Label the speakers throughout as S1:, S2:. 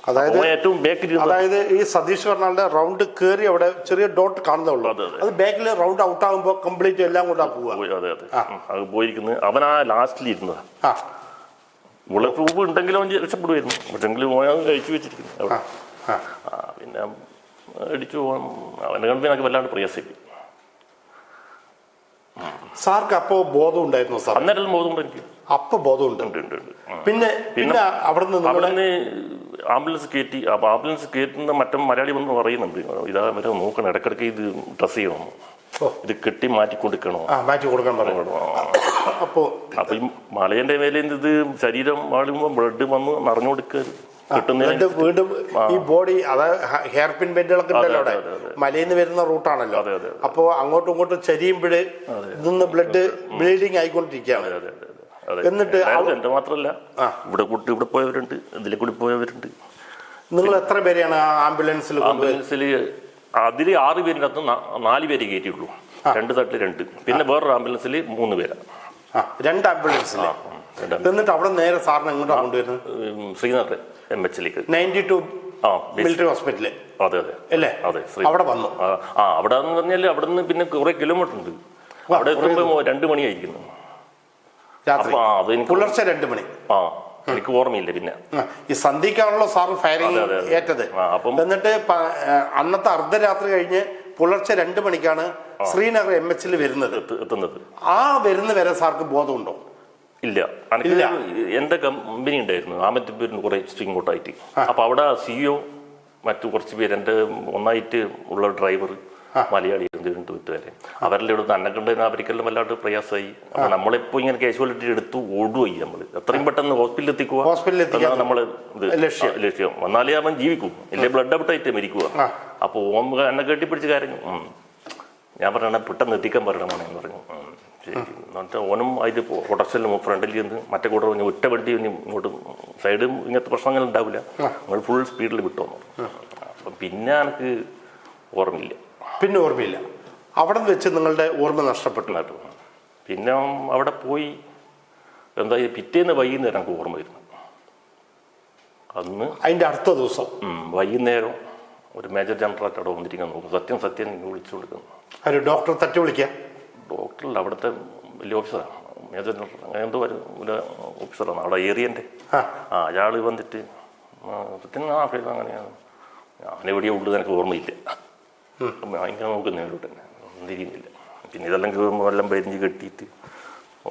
S1: അതായത്
S2: ഏറ്റവും ബാക്കിൽ,
S1: അതായത് ഈ സതീഷ് പറഞ്ഞാൽ റൗണ്ട് കയറി അവിടെ ചെറിയ ഡോട്ട് കാണുന്നുള്ളൂ. അത് ബാക്കിൽ റൗണ്ട് ഔട്ട് ആകുമ്പോൾ കംപ്ലീറ്റ് എല്ലാം കൊണ്ടാ പോവുക.
S2: അതെ അതെ, അത് പോയിരിക്കുന്നത് അവൻ ആ ലാസ്റ്റിൽ ഇരുന്നതാ. ബുള്ളറ്റ് പ്രൂഫ് ഉണ്ടെങ്കിലും അവൻ രക്ഷപ്പെടുമായിരുന്നു, പക്ഷെങ്കിലും കഴിച്ചു വെച്ചിരിക്കുന്നു അവിടെ. പിന്നെ അടിച്ചു പോകാൻ അവൻ്റെ കണ്ട് എനിക്ക് വല്ലാണ്ട് പ്രയാസമില്ല.
S1: സാർക്ക് അപ്പോ ബോധം ഉണ്ടായിരുന്നു സാർ?
S2: അന്നേരം ബോധമുണ്ട് എനിക്ക്.
S1: അപ്പൊ ബോധമുണ്ട്. പിന്നെ പിന്നെ അവിടുന്ന്
S2: ആംബുലൻസ് കയറ്റി. അപ്പൊ ആംബുലൻസ് കയറ്റുന്ന മറ്റേ മലയാളി വന്ന് പറയുന്നുണ്ട്, ഇതാ വരെ നോക്കണം, ഇടക്കിടക്ക് ഇത് ഡ്രസ് ചെയ്യണം, ഇത് കെട്ടി മാറ്റി കൊടുക്കണോ,
S1: മാറ്റി കൊടുക്കാൻ പറയണോ. അപ്പൊ
S2: ഈ മലയന്റെ മേലെ ഇത് ശരീരം വാഴുമ്പോൾ ബ്ലഡ് വന്ന് നിറഞ്ഞു കൊടുക്കരുത്.
S1: വീണ്ടും ഈ ബോഡി, അതായത് ഹെയർ പിൻ ബെൻഡുകളൊക്കെ ഉണ്ടല്ലോ അവിടെ, മലയിൽ നിന്ന് വരുന്ന റൂട്ടാണല്ലോ. അപ്പോ അങ്ങോട്ടും ഇങ്ങോട്ടും ചരിയുമ്പോഴ് ഇതൊന്ന് ബ്ലഡ് ബ്ലീഡിങ് ആയിക്കൊണ്ടിരിക്കുകയാണ്. എന്നിട്ട്
S2: എന്റെ മാത്രല്ല, ഇവിടെ പോയവരുണ്ട്, ഇതിലെ കൂടി പോയവരുണ്ട്.
S1: നിങ്ങൾ എത്ര പേരെയാണ് ആംബുലൻസിൽ?
S2: ആംബുലൻസിൽ അതിൽ 6 പേരിൻ്റെ അകത്ത് 4 പേര് കയറ്റിയുള്ളൂ. 2 തട്ടിൽ 2. പിന്നെ വേറൊരു ആംബുലൻസിൽ 3 പേരാ.
S1: 2 ആംബുലൻസിൽ. എന്നിട്ട് അവിടെ നേരെ സാറിന് എങ്ങോട്ടാണ് കൊണ്ടുവരുന്നത്?
S2: Srinagar MH
S1: 92 military hospital.
S2: അതെ അതെ
S1: അല്ലേ?
S2: അതെ.
S1: അവിടെ വന്നു.
S2: അവിടെ എന്ന് പറഞ്ഞാൽ അവിടെ നിന്ന് പിന്നെ കുറെ കിലോമീറ്റർ ഉണ്ട്. അവിടെ എത്തുമ്പോൾ 2 മണിയായിരിക്കുന്നു
S1: പുലർച്ചെ 2 മണി.
S2: എനിക്ക് ഓർമ്മയില്ല. പിന്നെ
S1: ഈ സന്ധ്യക്കാണല്ലോ സാർ ഫയറിംഗ് ഏറ്റത്. എന്നിട്ട് അന്നത്തെ അർദ്ധരാത്രി കഴിഞ്ഞ് പുലർച്ചെ 2 മണിക്കാണ് ശ്രീനഗർ MH എത്തുന്നത്. ആ വരുന്ന വരെ സാർക്ക് ബോധമുണ്ടോ?
S2: ഇല്ല. എന്റെ കമ്പനി ഉണ്ടായിരുന്നു ആമത്തിപ്പൂരിന് കുറെ ഇങ്ങോട്ടായിട്ട്. അപ്പൊ അവിടെ CEO മറ്റു കുറച്ച് പേര്, എന്റെ ഒന്നായിട്ട് ഉള്ള ഡ്രൈവർ മലയാളി വീട്ടുകാരെ, അവരെല്ലാം എടുത്ത് അന്നെ കണ്ടുതന്നെ അവർക്കെല്ലാം വല്ലാണ്ട് പ്രയാസമായി. അപ്പൊ നമ്മളിപ്പോ ഇങ്ങനെ കാഷ്വാലിറ്റി എടുത്ത് ഓടുകയായി. നമ്മള് എത്രയും പെട്ടെന്ന് ഹോസ്പിറ്റലിൽ എത്തിക്കുക നമ്മള് ലക്ഷ്യം. വന്നാലേ അവൻ ജീവിക്കും, ഇല്ലേ ബ്ലഡ് ഔട്ടായിട്ട് മരിക്കുക. അപ്പൊ എന്നെ കെട്ടിപ്പിടിച്ച് കാര്യം ഞാൻ പറയണ പെട്ടെന്ന് എത്തിക്കാൻ പറയണമെന്ന് എന്ന് പറഞ്ഞു. ശരി എന്നിട്ട് ഓനും അതിൽ ഹോട്ടലിൽ ഫ്രണ്ടിൽ നിന്ന് മറ്റേ കൂടെ ഒറ്റ വണ്ടി ഇങ്ങോട്ട് സൈഡ് ഇങ്ങനത്തെ പ്രശ്നങ്ങൾ ഉണ്ടാവില്ല, നമ്മൾ ഫുൾ സ്പീഡിൽ വിട്ടു വന്നു. അപ്പം പിന്നെ എനിക്ക് ഓർമ്മയില്ല.
S1: പിന്നെ ഓർമ്മയില്ല. അവിടെ വെച്ച് നിങ്ങളുടെ ഓർമ്മ നഷ്ടപ്പെട്ടു.
S2: പിന്നെ അവിടെ പോയി എന്താ പിറ്റേന്ന് വൈകുന്നേരം എനിക്ക് ഓർമ്മ വരുന്നു. അന്ന്
S1: അതിൻ്റെ അടുത്ത ദിവസം
S2: വൈകുന്നേരം ഒരു മേജർ ജനറലായിട്ട് അവിടെ വന്നിരിക്കാൻ നോക്കും. സത്യം വിളിച്ചു കൊടുക്കുന്നു.
S1: ഒരു ഡോക്ടർ തട്ടി വിളിക്കാം.
S2: ഡോക്ടറല്ല, അവിടുത്തെ വലിയ ഓഫീസറാണ്, മേജർ ജനറൽ അങ്ങനെ എന്തോ ഒരു ഓഫീസറാണ് അവിടെ ഏരിയൻ്റെ. അയാൾ വന്നിട്ട് അങ്ങനെയാണ്. ഞാനെവിടെയോ ഉള്ളത് എനിക്ക് ഓർമ്മയില്ല. ഭയങ്കര നോക്കുന്നവരോട്ട് തന്നെ തിരിയുന്നില്ല. പിന്നെ ഇതെല്ലാം എല്ലാം പരിഞ്ഞ് കെട്ടിയിട്ട്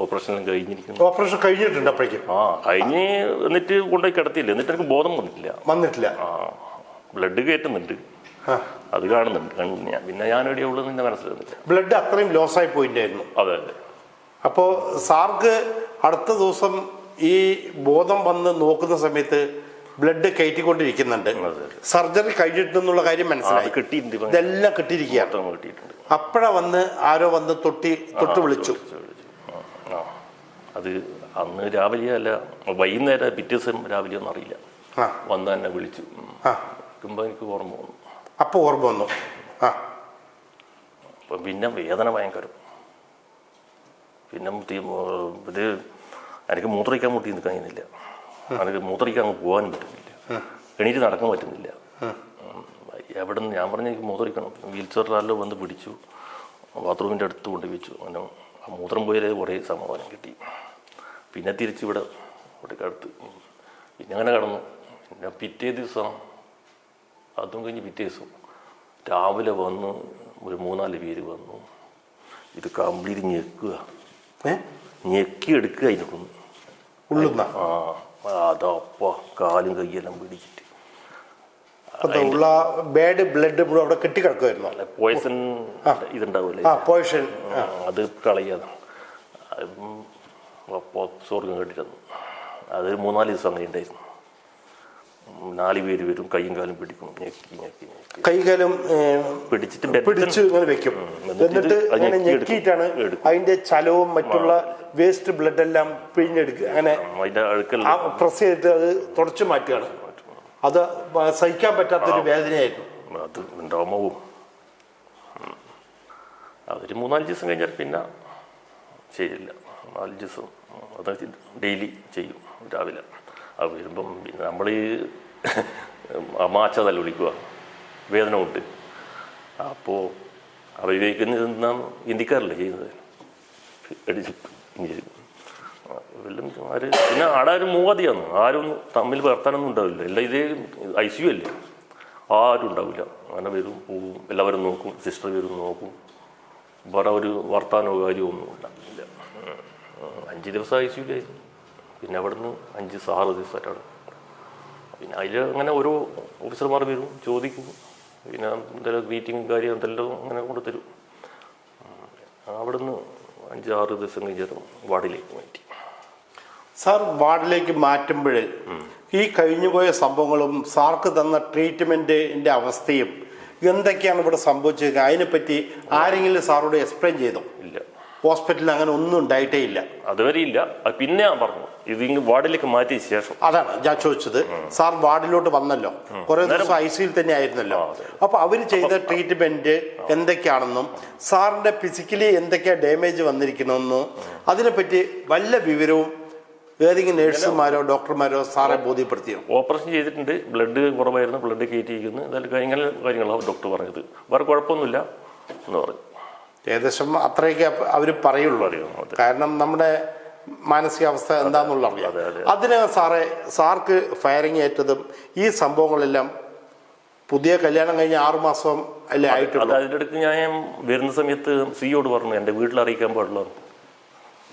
S2: ഓപ്പറേഷനെല്ലാം കഴിഞ്ഞിരിക്കുന്നു.
S1: ഓപ്പറേഷൻ കഴിഞ്ഞിട്ടുണ്ട് അപ്പോഴേക്കും?
S2: കഴിഞ്ഞ് എന്നിട്ട് കൊണ്ടുപോയി കിടത്തിയില്ല. എന്നിട്ട് എനിക്ക് ബോധം വന്നിട്ടില്ല. ബ്ലഡ് കയറ്റുന്നുണ്ട്, അത് കാണുന്നുണ്ട്. പിന്നെ ഞാനെവിടെയോ ഉള്ളത് നിന്നെ മനസ്സിലാകുന്നില്ല.
S1: ബ്ലഡ് അത്രയും ലോസായി പോയിട്ടുണ്ടായിരുന്നു.
S2: അതെ അതെ.
S1: അപ്പോ സാർക്ക് അടുത്ത ദിവസം ഈ ബോധം വന്ന് നോക്കുന്ന സമയത്ത് ബ്ലഡ് കയറ്റിക്കൊണ്ടിരിക്കുന്നുണ്ട്. സർജറി കഴിഞ്ഞിട്ടെന്നുള്ള കാര്യം മനസ്സിലായി. ഇതെല്ലാം കിട്ടിയിരിക്കുകയാണ്. അപ്പോഴാ വന്ന് ആരോ വന്ന് തൊട്ട് വിളിച്ചു.
S2: അത് അന്ന് രാവിലെ അല്ല, വൈകുന്നേരം, പിറ്റേ ദിവസം രാവിലെ ഒന്നും അറിയില്ല. വന്ന് തന്നെ വിളിച്ചു. എനിക്ക് ഓർമ്മ വന്നു.
S1: അപ്പൊ ഓർമ്മ വന്നു.
S2: അപ്പം പിന്നെ വേദന ഭയങ്കരം. പിന്നെ ഇത് എനിക്ക് മൂത്രയ്ക്കാൻ മുട്ടി നിൽക്കാൻ കഴിയുന്നില്ല. എനിക്ക് മൂത്രയ്ക്കാൻ അങ്ങ് പോകാനും പറ്റുന്നില്ല, എണീറ്റ് നടക്കാൻ പറ്റുന്നില്ല. എവിടെ നിന്ന് ഞാൻ പറഞ്ഞ എനിക്ക് മൂത്രയ്ക്കണം. വീൽ ചെയറിലല്ലോ വന്ന് പിടിച്ചു, ബാത്റൂമിൻ്റെ അടുത്ത് കൊണ്ട് വെച്ചു. അങ്ങനെ ആ മൂത്രം പോയാലേ കുറേ സമാധാനം കിട്ടി. പിന്നെ തിരിച്ചിവിടെ അടുത്ത് പിന്നെ അങ്ങനെ കടന്നു. പിന്നെ പിറ്റേ ദിവസം അതും കഴിഞ്ഞ് പിറ്റേ ദിവസം രാവിലെ വന്ന് ഒരു 3-4 പേര് വന്നു. ഇത് കംപ്ലീറ്റ് ഞെക്കി എടുക്കുക. അതിനൊന്ന്
S1: ഉള്ളുന്ന
S2: അതപ്പ കാലും കൈയെല്ലാം പിടിച്ചിട്ട്
S1: ബാഡ് ബ്ലഡ് അവിടെ കെട്ടിക്കിടക്കുമായിരുന്നു.
S2: പോയ്സൺ ഇതുണ്ടാവില്ലേ, അത് കളയാതെ സ്വർഗം കെട്ടിരുന്നു. അത് 3-4 ദിവസം അങ്ങനെ ഉണ്ടായിരുന്നു. 4 പേര് വരും, കൈയും കാലും പിടിക്കും, ഞെക്കി
S1: കൈകാലം പിടിച്ച് ഇങ്ങനെ വെക്കും. എന്നിട്ട് ഞെക്കിയിട്ടാണ് അതിന്റെ ചലവും മറ്റുള്ള വേസ്റ്റ് ബ്ലഡ് എല്ലാം പിഴിഞ്ഞെടുക്കുക. അങ്ങനെ പ്രസ് ചെയ്തിട്ട് അത് തുടച്ചു മാറ്റുകയാണ്. അത് സഹിക്കാൻ പറ്റാത്തൊരു വേദനയായിരുന്നു.
S2: അത് ഉണ്ടാവുമ്പോൾ അതൊരു 3-4 ദിവസം കഴിഞ്ഞാൽ പിന്നെ ശരിയില്ല. 4 ദിവസം അത് ഡെയിലി ചെയ്യും രാവിലെ. അത് വരുമ്പം പിന്നെ നമ്മൾ മാച്ച തല്ല വിളിക്കുക, വേദന കൊണ്ട്. അപ്പോൾ അവർ ഉപയോഗിക്കുന്നത് എന്താണ് ഹിന്ദിക്കാരല്ലേ ചെയ്യുന്നത്, പിന്നെ അവിടെ ഒരു മൂവാതിയാണ്, ആരും തമ്മിൽ വർത്താനൊന്നും ഉണ്ടാവില്ല. എല്ലാം ഇതേ ICU അല്ലേ, ആരും ഉണ്ടാവില്ല. അങ്ങനെ വരും പോവും, എല്ലാവരും നോക്കും, സിസ്റ്റർ വരും നോക്കും, വേറെ ഒരു വർത്താനോ കാര്യമോ ഒന്നും ഉണ്ടാവില്ല. 5 ദിവസം ICUലായിരുന്നു. പിന്നെ അവിടെ നിന്ന് 5-6 ദിവസമായിട്ടാണ്. പിന്നെ അതിൽ അങ്ങനെ ഓരോ ഓഫീസർമാർ വരും, ചോദിക്കും, പിന്നെ എന്തെങ്കിലും മീറ്റിംഗ് കാര്യം എന്തെല്ലാം അങ്ങനെ കൊണ്ടുതരും. അവിടെ നിന്ന് 5-6 ദിവസം കഴിഞ്ഞാൽ വാർഡിലേക്ക് മാറ്റി.
S1: സാർ വാർഡിലേക്ക് മാറ്റുമ്പോൾ ഈ കഴിഞ്ഞുപോയ സംഭവങ്ങളും സാർക്ക് തന്ന ട്രീറ്റ്മെന്റിന്റെ അവസ്ഥയും എന്തൊക്കെയാണ് ഇവിടെ സംഭവിച്ചത്, അതിനെപ്പറ്റി ആരെങ്കിലും സാറോട് എക്സ്പ്ലെയിൻ ചെയ്തോ?
S2: ഇല്ല,
S1: ഹോസ്പിറ്റലിൽ അങ്ങനെ ഒന്നും ഉണ്ടായിട്ടേ ഇല്ല.
S2: അതുവരെ ഇല്ല. പിന്നെ ഞാൻ പറഞ്ഞു ഇത് വാർഡിലേക്ക് മാറ്റിയ ശേഷം.
S1: അതാണ് ഞാൻ ചോദിച്ചത്. സാർ വാർഡിലോട്ട് വന്നല്ലോ, കുറെ ദിവസം ICUയിൽ തന്നെ ആയിരുന്നല്ലോ. അപ്പൊ അവര് ചെയ്ത ട്രീറ്റ്മെന്റ് എന്തൊക്കെയാണെന്നും സാറിന്റെ ഫിസിക്കലി എന്തൊക്കെയാ ഡാമേജ് വന്നിരിക്കണമെന്നും അതിനെപ്പറ്റി വല്ല വിവരവും ഏതെങ്കിലും നേഴ്സുമാരോ ഡോക്ടർമാരോ സാറെ ബോധ്യപ്പെടുത്തിയോ?
S2: ഓപ്പറേഷൻ ചെയ്തിട്ടുണ്ട്, ബ്ലഡ് കുറവായിരുന്നു, ബ്ലഡ് കയറ്റിയിരിക്കുന്നു, കാര്യങ്ങളാണ് ഡോക്ടർ പറഞ്ഞത്. വേറെ കുഴപ്പമൊന്നുമില്ല എന്ന് പറഞ്ഞു.
S1: ഏകദേശം അത്രയൊക്കെ അവർ പറയുള്ളൂ. കാരണം നമ്മുടെ മാനസികാവസ്ഥ എന്താണെന്നുള്ള അറിയാം. അതിനകം സാർക്ക് ഫയറിങ് ഏറ്റതും ഈ സംഭവങ്ങളെല്ലാം പുതിയ കല്യാണം കഴിഞ്ഞ 6 മാസം അല്ലേ ആയിട്ടുള്ളൂ.
S2: അതിൻ്റെ ഇടയ്ക്ക് ഞാൻ വരുന്ന സമയത്ത് സിയോട് പറഞ്ഞു എൻ്റെ വീട്ടിൽ അറിയിക്കാൻ പാടുള്ളൂ.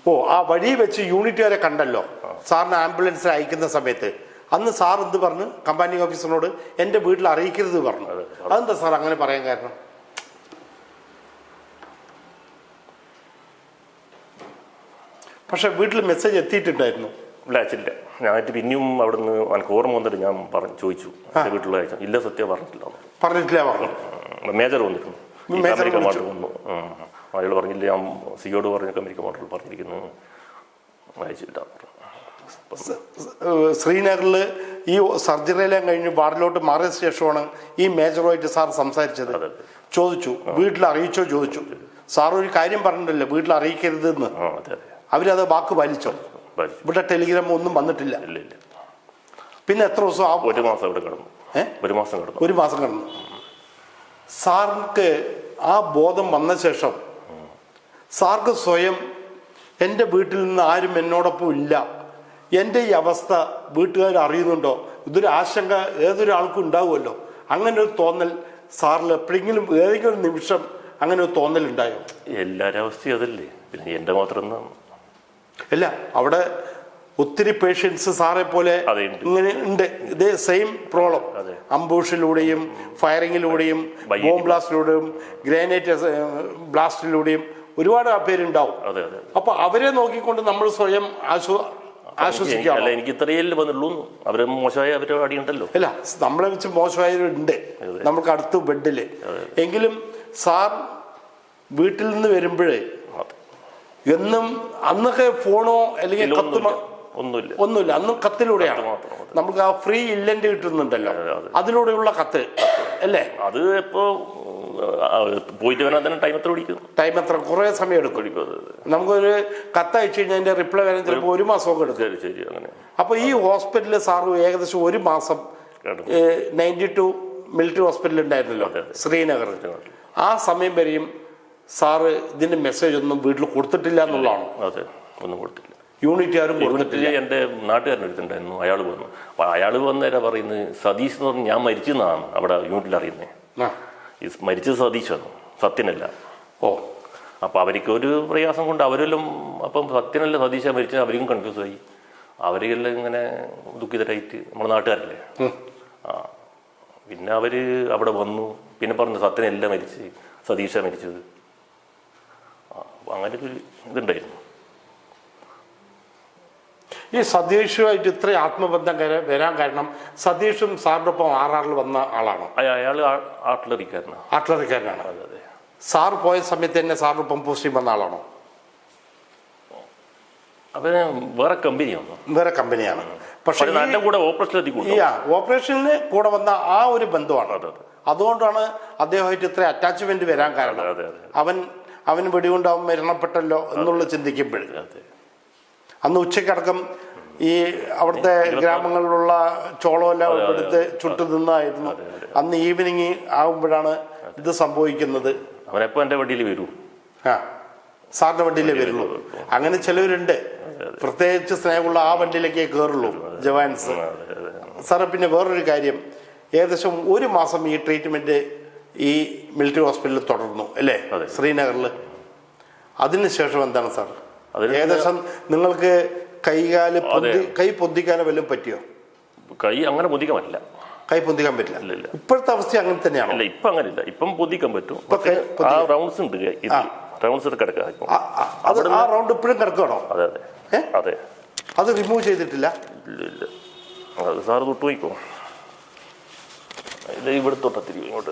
S1: ഓ, ആ വഴി വെച്ച് യൂണിറ്റുകാരെ കണ്ടല്ലോ സാറിന് ആംബുലൻസിൽ അയക്കുന്ന സമയത്ത്. അന്ന് സാർ എന്ത് പറഞ്ഞു കമ്പാനിങ് ഓഫീസറിനോട്? എൻ്റെ വീട്ടിൽ അറിയിക്കരുത് പറഞ്ഞു. അതെന്താ സാർ അങ്ങനെ പറയാൻ കാരണം? പക്ഷെ വീട്ടിൽ മെസ്സേജ് എത്തിയിട്ടുണ്ടായിരുന്നു?
S2: ഇല്ല, അയച്ചില്ല. ഞാനിട്ട് പിന്നെയും അവിടെ നിന്ന് എനിക്ക് ഓർമ്മ വന്നിട്ട് ഞാൻ ചോദിച്ചു എൻ്റെ വീട്ടിലുള്ള അയച്ചു. ഇല്ല, സത്യം പറഞ്ഞിട്ടില്ല
S1: പറഞ്ഞു.
S2: മേജർ വന്നിരുന്നു, അമേരിക്ക മാട്ട് വന്നു. അയാൾ പറഞ്ഞില്ല, ഞാൻ സിയോട് പറഞ്ഞ അമേരിക്ക മാട്ടിൽ പറഞ്ഞിരിക്കുന്നു, അയച്ചില്ല.
S1: ശ്രീനഗറിൽ ഈ സർജറിയെല്ലാം കഴിഞ്ഞ് വാർഡിലോട്ട് മാറിയ ശേഷമാണ് ഈ മേജറുമായിട്ട് സാർ സംസാരിച്ചത്. ചോദിച്ചു വീട്ടിൽ അറിയിച്ചോ ചോദിച്ചു. സാർ ഒരു കാര്യം പറഞ്ഞിട്ടല്ലോ വീട്ടിൽ അറിയിക്കരുതെന്ന്. അവരത് വാക്ക് പാലിച്ചോ? ഇവിടെ ടെലിഗ്രാം ഒന്നും വന്നിട്ടില്ല. പിന്നെ എത്ര ദിവസം?
S2: 1 മാസം ഇവിടെ കിടന്നു.
S1: 1 മാസം കിടന്നു. സാറിന് ആ ബോധം വന്ന ശേഷം സാർക്ക് സ്വയം എൻ്റെ വീട്ടിൽ നിന്ന് ആരും എന്നോടൊപ്പം ഇല്ല, എൻ്റെ ഈ അവസ്ഥ വീട്ടുകാർ അറിയുന്നുണ്ടോ, ഇതൊരു ആശങ്ക ഏതൊരാൾക്കും ഉണ്ടാവുമല്ലോ. അങ്ങനെ ഒരു തോന്നൽ സാറിൽ എപ്പോഴെങ്കിലും ഏതെങ്കിലും നിമിഷം അങ്ങനെ ഒരു തോന്നൽ ഉണ്ടായോ?
S2: എല്ലാവരും അവസ്ഥയും അതല്ലേ, പിന്നെ എൻ്റെ മാത്രം
S1: അല്ല. അവിടെ ഒത്തിരി പേഷ്യൻസ് സാറെ പോലെ ഇങ്ങനെ ഉണ്ട്, ഇതേ സെയിം പ്രോബ്ലം. അംബൂഷിലൂടെയും ഫയറിങ്ങിലൂടെയും ബോംബ് ബ്ലാസ്റ്റിലൂടെയും ഗ്രാനൈറ്റ് ബ്ലാസ്റ്റിലൂടെയും ഒരുപാട് പേരുണ്ടാവും. അപ്പൊ അവരെ നോക്കിക്കൊണ്ട് നമ്മൾ സ്വയം ആശ്വസിക്കാം.
S2: എനിക്ക് ഇത്രയല്ലേ വന്നുള്ളൂ, അവര് മോശമായ അവരുടെ അടിയുണ്ടല്ലോ.
S1: അല്ല, നമ്മളെ വെച്ച് മോശമായവരുണ്ട് നമുക്ക് അടുത്ത് ബെഡില്. എങ്കിലും സാർ വീട്ടിൽ നിന്ന് വരുമ്പോഴേ എന്നും അന്നൊക്കെ ഫോണോ അല്ലെങ്കിൽ കത്തുമോ ഒന്നുമില്ല. അന്നും കത്തിലൂടെയാണ് നമുക്ക് ആ ഫ്രീ ഇല്ലന്റ് കിട്ടുന്നുണ്ടല്ലോ, അതിലൂടെയുള്ള കത്ത് അല്ലേ?
S2: അത് ഇപ്പോ പോയിട്ട് വരാൻ തന്നെ ടൈം എത്ര
S1: കുറെ സമയം എടുക്കും. നമുക്കൊരു കത്ത് അയച്ചു കഴിഞ്ഞാൽ അതിന്റെ റിപ്ലൈ വരാൻ ചിലപ്പോൾ 1 മാസമൊക്കെ എടുക്കും. അപ്പൊ ഈ ഹോസ്പിറ്റലിൽ സാറ് ഏകദേശം 1 മാസം 92 മിലിറ്ററി ഹോസ്പിറ്റൽ ഉണ്ടായിരുന്നല്ലോ ശ്രീനഗറിൽ. ആ സമയം വരെയും സാറ് ഇതിന്റെ മെസ്സേജ് ഒന്നും വീട്ടിൽ കൊടുത്തിട്ടില്ല എന്നുള്ളതാണ്.
S2: അതെ, ഒന്നും കൊടുത്തില്ല.
S1: യൂണിറ്റുകാരും കൊടുത്തിട്ടില്ല.
S2: എൻ്റെ നാട്ടുകാരനെടുത്തുണ്ടായിരുന്നു, അയാൾ വന്നു. അപ്പൊ അയാൾ വന്നേരാ പറയുന്നത് സതീഷ് എന്ന് പറഞ്ഞ് ഞാൻ മരിച്ചെന്നാണ് അവിടെ യൂണിറ്റിൽ അറിയുന്നത്. ഈ മരിച്ചത് സതീഷാണ്, സത്യനല്ല.
S1: ഓ,
S2: അപ്പൊ അവർക്ക് ഒരു പ്രയാസം കൊണ്ട് അവരെല്ലാം അപ്പം സത്യനല്ല സതീഷാ മരിച്ചത്, അവരും കൺഫ്യൂസ് ആയി. അവരെല്ലാം ഇങ്ങനെ ദുഃഖിതരായിട്ട് നമ്മുടെ നാട്ടുകാരല്ലേ. പിന്നെ അവര് അവിടെ വന്നു, പിന്നെ പറഞ്ഞു സത്യനല്ല മരിച്ച്, സതീഷാ മരിച്ചത്. അങ്ങനെ ഒരു ഇതുണ്ടായിരുന്നു.
S1: ഈ സതീഷുമായിട്ട് ഇത്ര ആത്മബന്ധം വരാൻ കാരണം സതീഷും സാറിന്റെ ഒപ്പം RR വന്ന ആളാണോ?
S2: അയാൾ ആർട്ടിലറിക്കാരനാണ്.
S1: അതെ. സാർ പോയ സമയത്ത് തന്നെ സാറിന്റെ ഒപ്പം പോസ്റ്റിംഗ് വന്ന ആളാണോ?
S2: അവന് വേറെ കമ്പനിയാണ്. പക്ഷെ
S1: ഓപ്പറേഷനിൽ കൂടെ വന്ന ആ ഒരു ബന്ധമാണ്. അതുകൊണ്ടാണ് അദ്ദേഹമായിട്ട് ഇത്ര അറ്റാച്ച്മെന്റ് വരാൻ കാരണം. അവൻ വെടികൊണ്ടാവും മരണപ്പെട്ടല്ലോ എന്നുള്ള ചിന്തിക്കുമ്പോഴേ. അന്ന് ഉച്ചക്കടക്കം ഈ അവിടുത്തെ ഗ്രാമങ്ങളിലുള്ള ചോളമെല്ലാം എടുത്ത് ചുട്ടു നിന്നായിരുന്നു. അന്ന് ഈവനിങ് ആകുമ്പോഴാണ് ഇത് സംഭവിക്കുന്നത്.
S2: അവനെപ്പോ എന്റെ വണ്ടിയിൽ വരൂ.
S1: സാറിന്റെ വണ്ടിയിലേ വരുള്ളൂ. അങ്ങനെ ചിലവരുണ്ട്, പ്രത്യേകിച്ച് സ്നേഹമുള്ള ആ വണ്ടിയിലേക്കേ കയറുള്ളൂ ജവാൻസ്. സാറേ, പിന്നെ വേറൊരു കാര്യം, ഏകദേശം 1 മാസം ഈ ട്രീറ്റ്മെന്റ് ഈ മിലിറ്ററി ഹോസ്പിറ്റലിൽ തുടർന്നു അല്ലേ, ശ്രീനഗറിൽ. അതിനുശേഷം എന്താണ് സാർ, ഏകദേശം നിങ്ങൾക്ക് കൈ പൊന്തിക്കാനോ വല്ലതും പറ്റിയോ?
S2: കൈ അങ്ങനെ പൊന്തിക്കാൻ പറ്റില്ല.
S1: കൈ പൊന്തിക്കാൻ പറ്റില്ല. ഇപ്പോഴത്തെ അവസ്ഥ അങ്ങനെ തന്നെയാണോ?
S2: അല്ല, ഇപ്പൊ അങ്ങനെയില്ല. ഇപ്പം പൊന്തിക്കാൻ പറ്റും. റൗണ്ട്സ് ഉണ്ട്, റൗണ്ട്സ് കിടക്കുക.
S1: ആ റൗണ്ട് ഇപ്പോഴും കിടക്കുകയാണോ?
S2: അതെ അതെ അതെ.
S1: അത് റിമൂവ് ചെയ്തിട്ടില്ല?
S2: ഇല്ല. അത് സാറ് തൊട്ട് പോയിക്കോ. ഇത് ഇവിടെ തൊട്ടത്തിരി ഇങ്ങോട്ട്.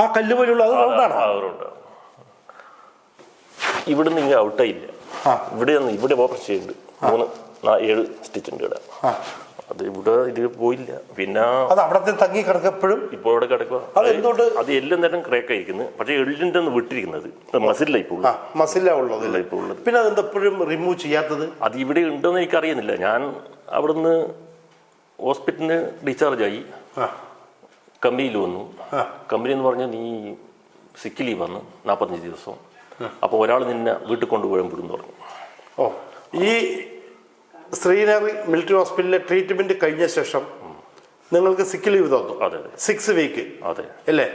S1: ആ കല്ല് പോലുള്ള
S2: ഇവിടുന്ന് ഇങ്ങനെ ഔട്ടായില്ല. ഇവിടെ ഓപ്പറേഷൻ ചെയ്യുന്നുണ്ട്. 7 സ്റ്റിച്ച് ഉണ്ട് ഇവിടെ. അത് ഇവിടെ ഇത് പോയില്ല. പിന്നെ
S1: അത് അവിടെ തങ്ങി കിടക്കപ്പോഴും
S2: ഇപ്പോൾ ഇവിടെ കിടക്കുക. അത് എല്ലാം നേരം ക്രേക്ക് ആയിരിക്കുന്നത്. പക്ഷെ എള്ളിന്റെ വിട്ടിരിക്കുന്നത് മസിലാ ഇപ്പോൾ
S1: മസിലുള്ളത്. പിന്നെ അതെപ്പോഴും റിമൂവ് ചെയ്യാത്തത്?
S2: അത് ഇവിടെ ഉണ്ടോന്ന് എനിക്ക് അറിയുന്നില്ല. ഞാൻ അവിടുന്ന് ഹോസ്പിറ്റലിന് ഡിസ്ചാർജായി കമ്പനിയിൽ വന്നു. കമ്പനി എന്ന് പറഞ്ഞാൽ നീ സിക്ക് ലീവ് വന്ന് 45 ദിവസം. അപ്പോൾ ഒരാൾ നിന്നെ വീട്ടിൽ കൊണ്ടുപോകുമ്പോഴെന്ന് പറഞ്ഞു.
S1: ഈ ശ്രീനഗർ മിലിറ്ററി ഹോസ്പിറ്റലിലെ ട്രീറ്റ്മെന്റ് കഴിഞ്ഞ ശേഷം നിങ്ങൾക്ക് സിക്ക് ലീവ് തന്നു. 6 വീക്ക് അല്ലേ?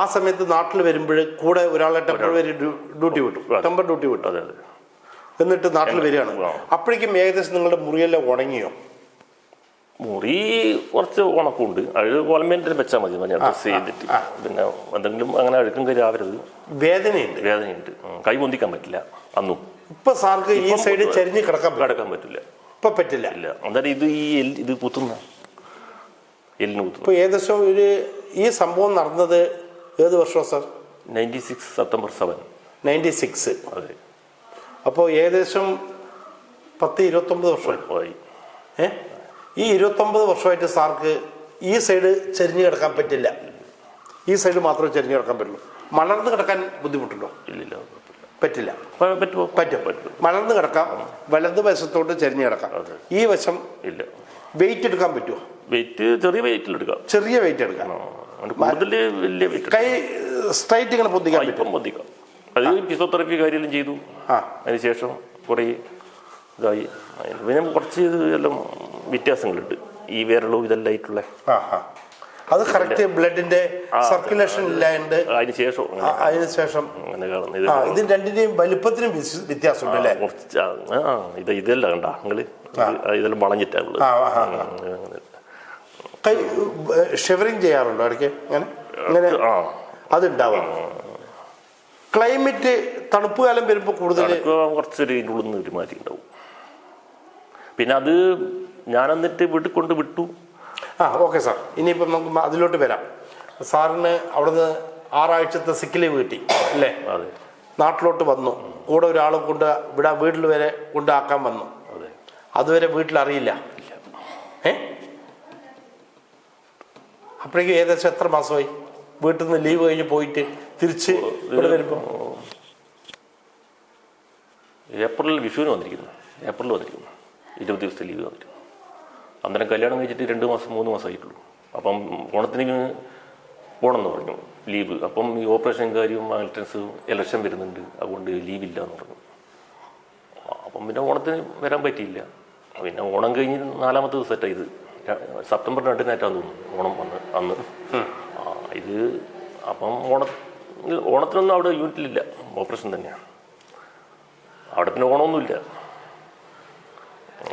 S1: ആ സമയത്ത് നാട്ടിൽ വരുമ്പോൾ കൂടെ ഒരാളെ ടെമ്പററി ഡ്യൂട്ടി വിട്ടു. എന്നിട്ട് നാട്ടിൽ വരികയാണ്. അപ്പോഴേക്കും ഏകദേശം നിങ്ങളുടെ മുറിയെല്ലാം ഉണങ്ങിയോ?
S2: മുറി കുറച്ച് ഉണക്കമുണ്ട്. അഴുക്ക് ഗവൺമെന്റിന് വെച്ചാൽ മതി ഡ്രസ് ചെയ്തിട്ട്. പിന്നെ എന്തെങ്കിലും അങ്ങനെ അഴുക്കും കയറി ആവരുത്. വേദനയുണ്ട്. കൈ പൊന്തിക്കാൻ പറ്റില്ല അന്നും.
S1: ഇപ്പൊ സാർക്ക് ഈ സൈഡ് ചരിഞ്ഞ് കിടക്കാൻ
S2: പറ്റില്ല.
S1: ഇപ്പൊ പറ്റില്ല.
S2: അന്നേരം ഇത് കുത്തുന്ന എല്ലിന് കുത്തുന്നു.
S1: ഇപ്പൊ ഏകദേശം ഈ സംഭവം നടന്നത് ഏത് വർഷമാണ് സാർ?
S2: 96 സെപ്റ്റംബർ 7.
S1: 96.
S2: അതെ.
S1: അപ്പോൾ ഏകദേശം 10-29 വർഷമായി. ഈ 29 വർഷമായിട്ട് സാർക്ക് ഈ സൈഡ് ചെരിഞ്ഞ് കിടക്കാൻ പറ്റില്ല. ഈ സൈഡ് മാത്രമേ ചെരിഞ്ഞ് കിടക്കാൻ പറ്റുള്ളൂ. മലർന്ന് കിടക്കാൻ ബുദ്ധിമുട്ടുണ്ടോ?
S2: ഇല്ലില്ല,
S1: പറ്റില്ല.
S2: പറ്റും.
S1: മലർന്ന് കിടക്കാം, വലത് വശത്തോട്ട് ചെരിഞ്ഞ് കിടക്കാം. ഈ വശം
S2: ഇല്ല.
S1: വെയിറ്റ് എടുക്കാൻ പറ്റുമോ?
S2: ചെറിയ വെയിറ്റിലെടുക്കാം.
S1: ചെറിയ വെയിറ്റ് എടുക്കാം. കൈ സ്ട്രൈറ്റ് ഇങ്ങനെ പൊന്തിക്കാം.
S2: അത് ഫിസിയോതെറാപ്പി കാര്യമെല്ലാം ചെയ്തു. അതിനുശേഷം കുറേ ഇതായി. പിന്നെ കുറച്ച് എല്ലാം വ്യത്യാസങ്ങളുണ്ട്. ഈ വിരളും ഇതെല്ലാം ആയിട്ടുള്ള
S1: അത് കറക്റ്റ് ബ്ലഡിന്റെ സർക്കുലേഷൻ ഇല്ലാണ്ട് അതിനുശേഷം ഇതിന് രണ്ടിന്റെയും വലിപ്പത്തിനും വ്യത്യാസമുണ്ട് അല്ലേ?
S2: ഇതെല്ലാം കണ്ടാ നിങ്ങള് ഇതെല്ലാം വളഞ്ഞിട്ടാ
S1: കൈ ഷിവറിങ് ചെയ്യാറുണ്ടോ ഇടയ്ക്ക്? ഇങ്ങനെ അതുണ്ടാവാം. ക്ലൈമറ്റ് തണുപ്പ് കാലം വരുമ്പോൾ കൂടുതൽ
S2: കുറച്ചൊരു ഉള്ളുന്ന ഒരു മാറ്റി ഉണ്ടാവും. പിന്നെ അത് ഞാൻ എന്നിട്ട് വീട്ടിൽ കൊണ്ട് വിട്ടു.
S1: ഓക്കെ സാർ, ഇനിയിപ്പം നമുക്ക് അതിലോട്ട് വരാം. സാറിന് അവിടുന്ന് 6 ആഴ്ചത്തെ സിക്ക് ലീവ് കിട്ടി അല്ലേ?
S2: അതെ.
S1: നാട്ടിലോട്ട് വന്നു. കൂടെ ഒരാളും വീട്ടിൽ വരെ കൊണ്ടാക്കാൻ വന്നു. അതുവരെ വീട്ടിൽ അറിയില്ല. അപ്പോഴേക്കും ഏകദേശം എത്ര മാസമായി വീട്ടിൽ നിന്ന് ലീവ് കഴിഞ്ഞ് പോയിട്ട് തിരിച്ച് ഇവിടെ വരുമ്പോൾ?
S2: ഏപ്രിൽ വിഷുവിന് വന്നിരിക്കുന്നു. 20 ദിവസത്തെ ലീവ് വന്നിരിക്കുന്നു. അന്നേരം കല്യാണം കഴിച്ചിട്ട് 2 മാസം 3 മാസമായിട്ടുള്ളൂ. അപ്പം ഓണത്തിന് പോകണമെന്ന് പറഞ്ഞു ലീവ്. അപ്പം ഈ ഓപ്പറേഷൻ കാര്യവും ആൽറ്റൻസ് ഇലക്ഷൻ വരുന്നുണ്ട്, അതുകൊണ്ട് ലീവില്ല എന്ന് പറഞ്ഞു. അപ്പം പിന്നെ ഓണത്തിന് വരാൻ പറ്റിയില്ല. പിന്നെ ഓണം കഴിഞ്ഞ് 4ാമത്തെ ദിവസമായിട്ടാണ് ഇത്. സെപ്റ്റംബർ 2-നായിട്ടാന്ന് തോന്നുന്നു ഓണം വന്ന് അന്ന്. ഇത് അപ്പം ഓണത്തിനൊന്നും അവിടെ യൂണിറ്റിലില്ല, ഓപ്പറേഷൻ തന്നെയാണ്. അവിടെ പിന്നെ ഓണമൊന്നുമില്ല.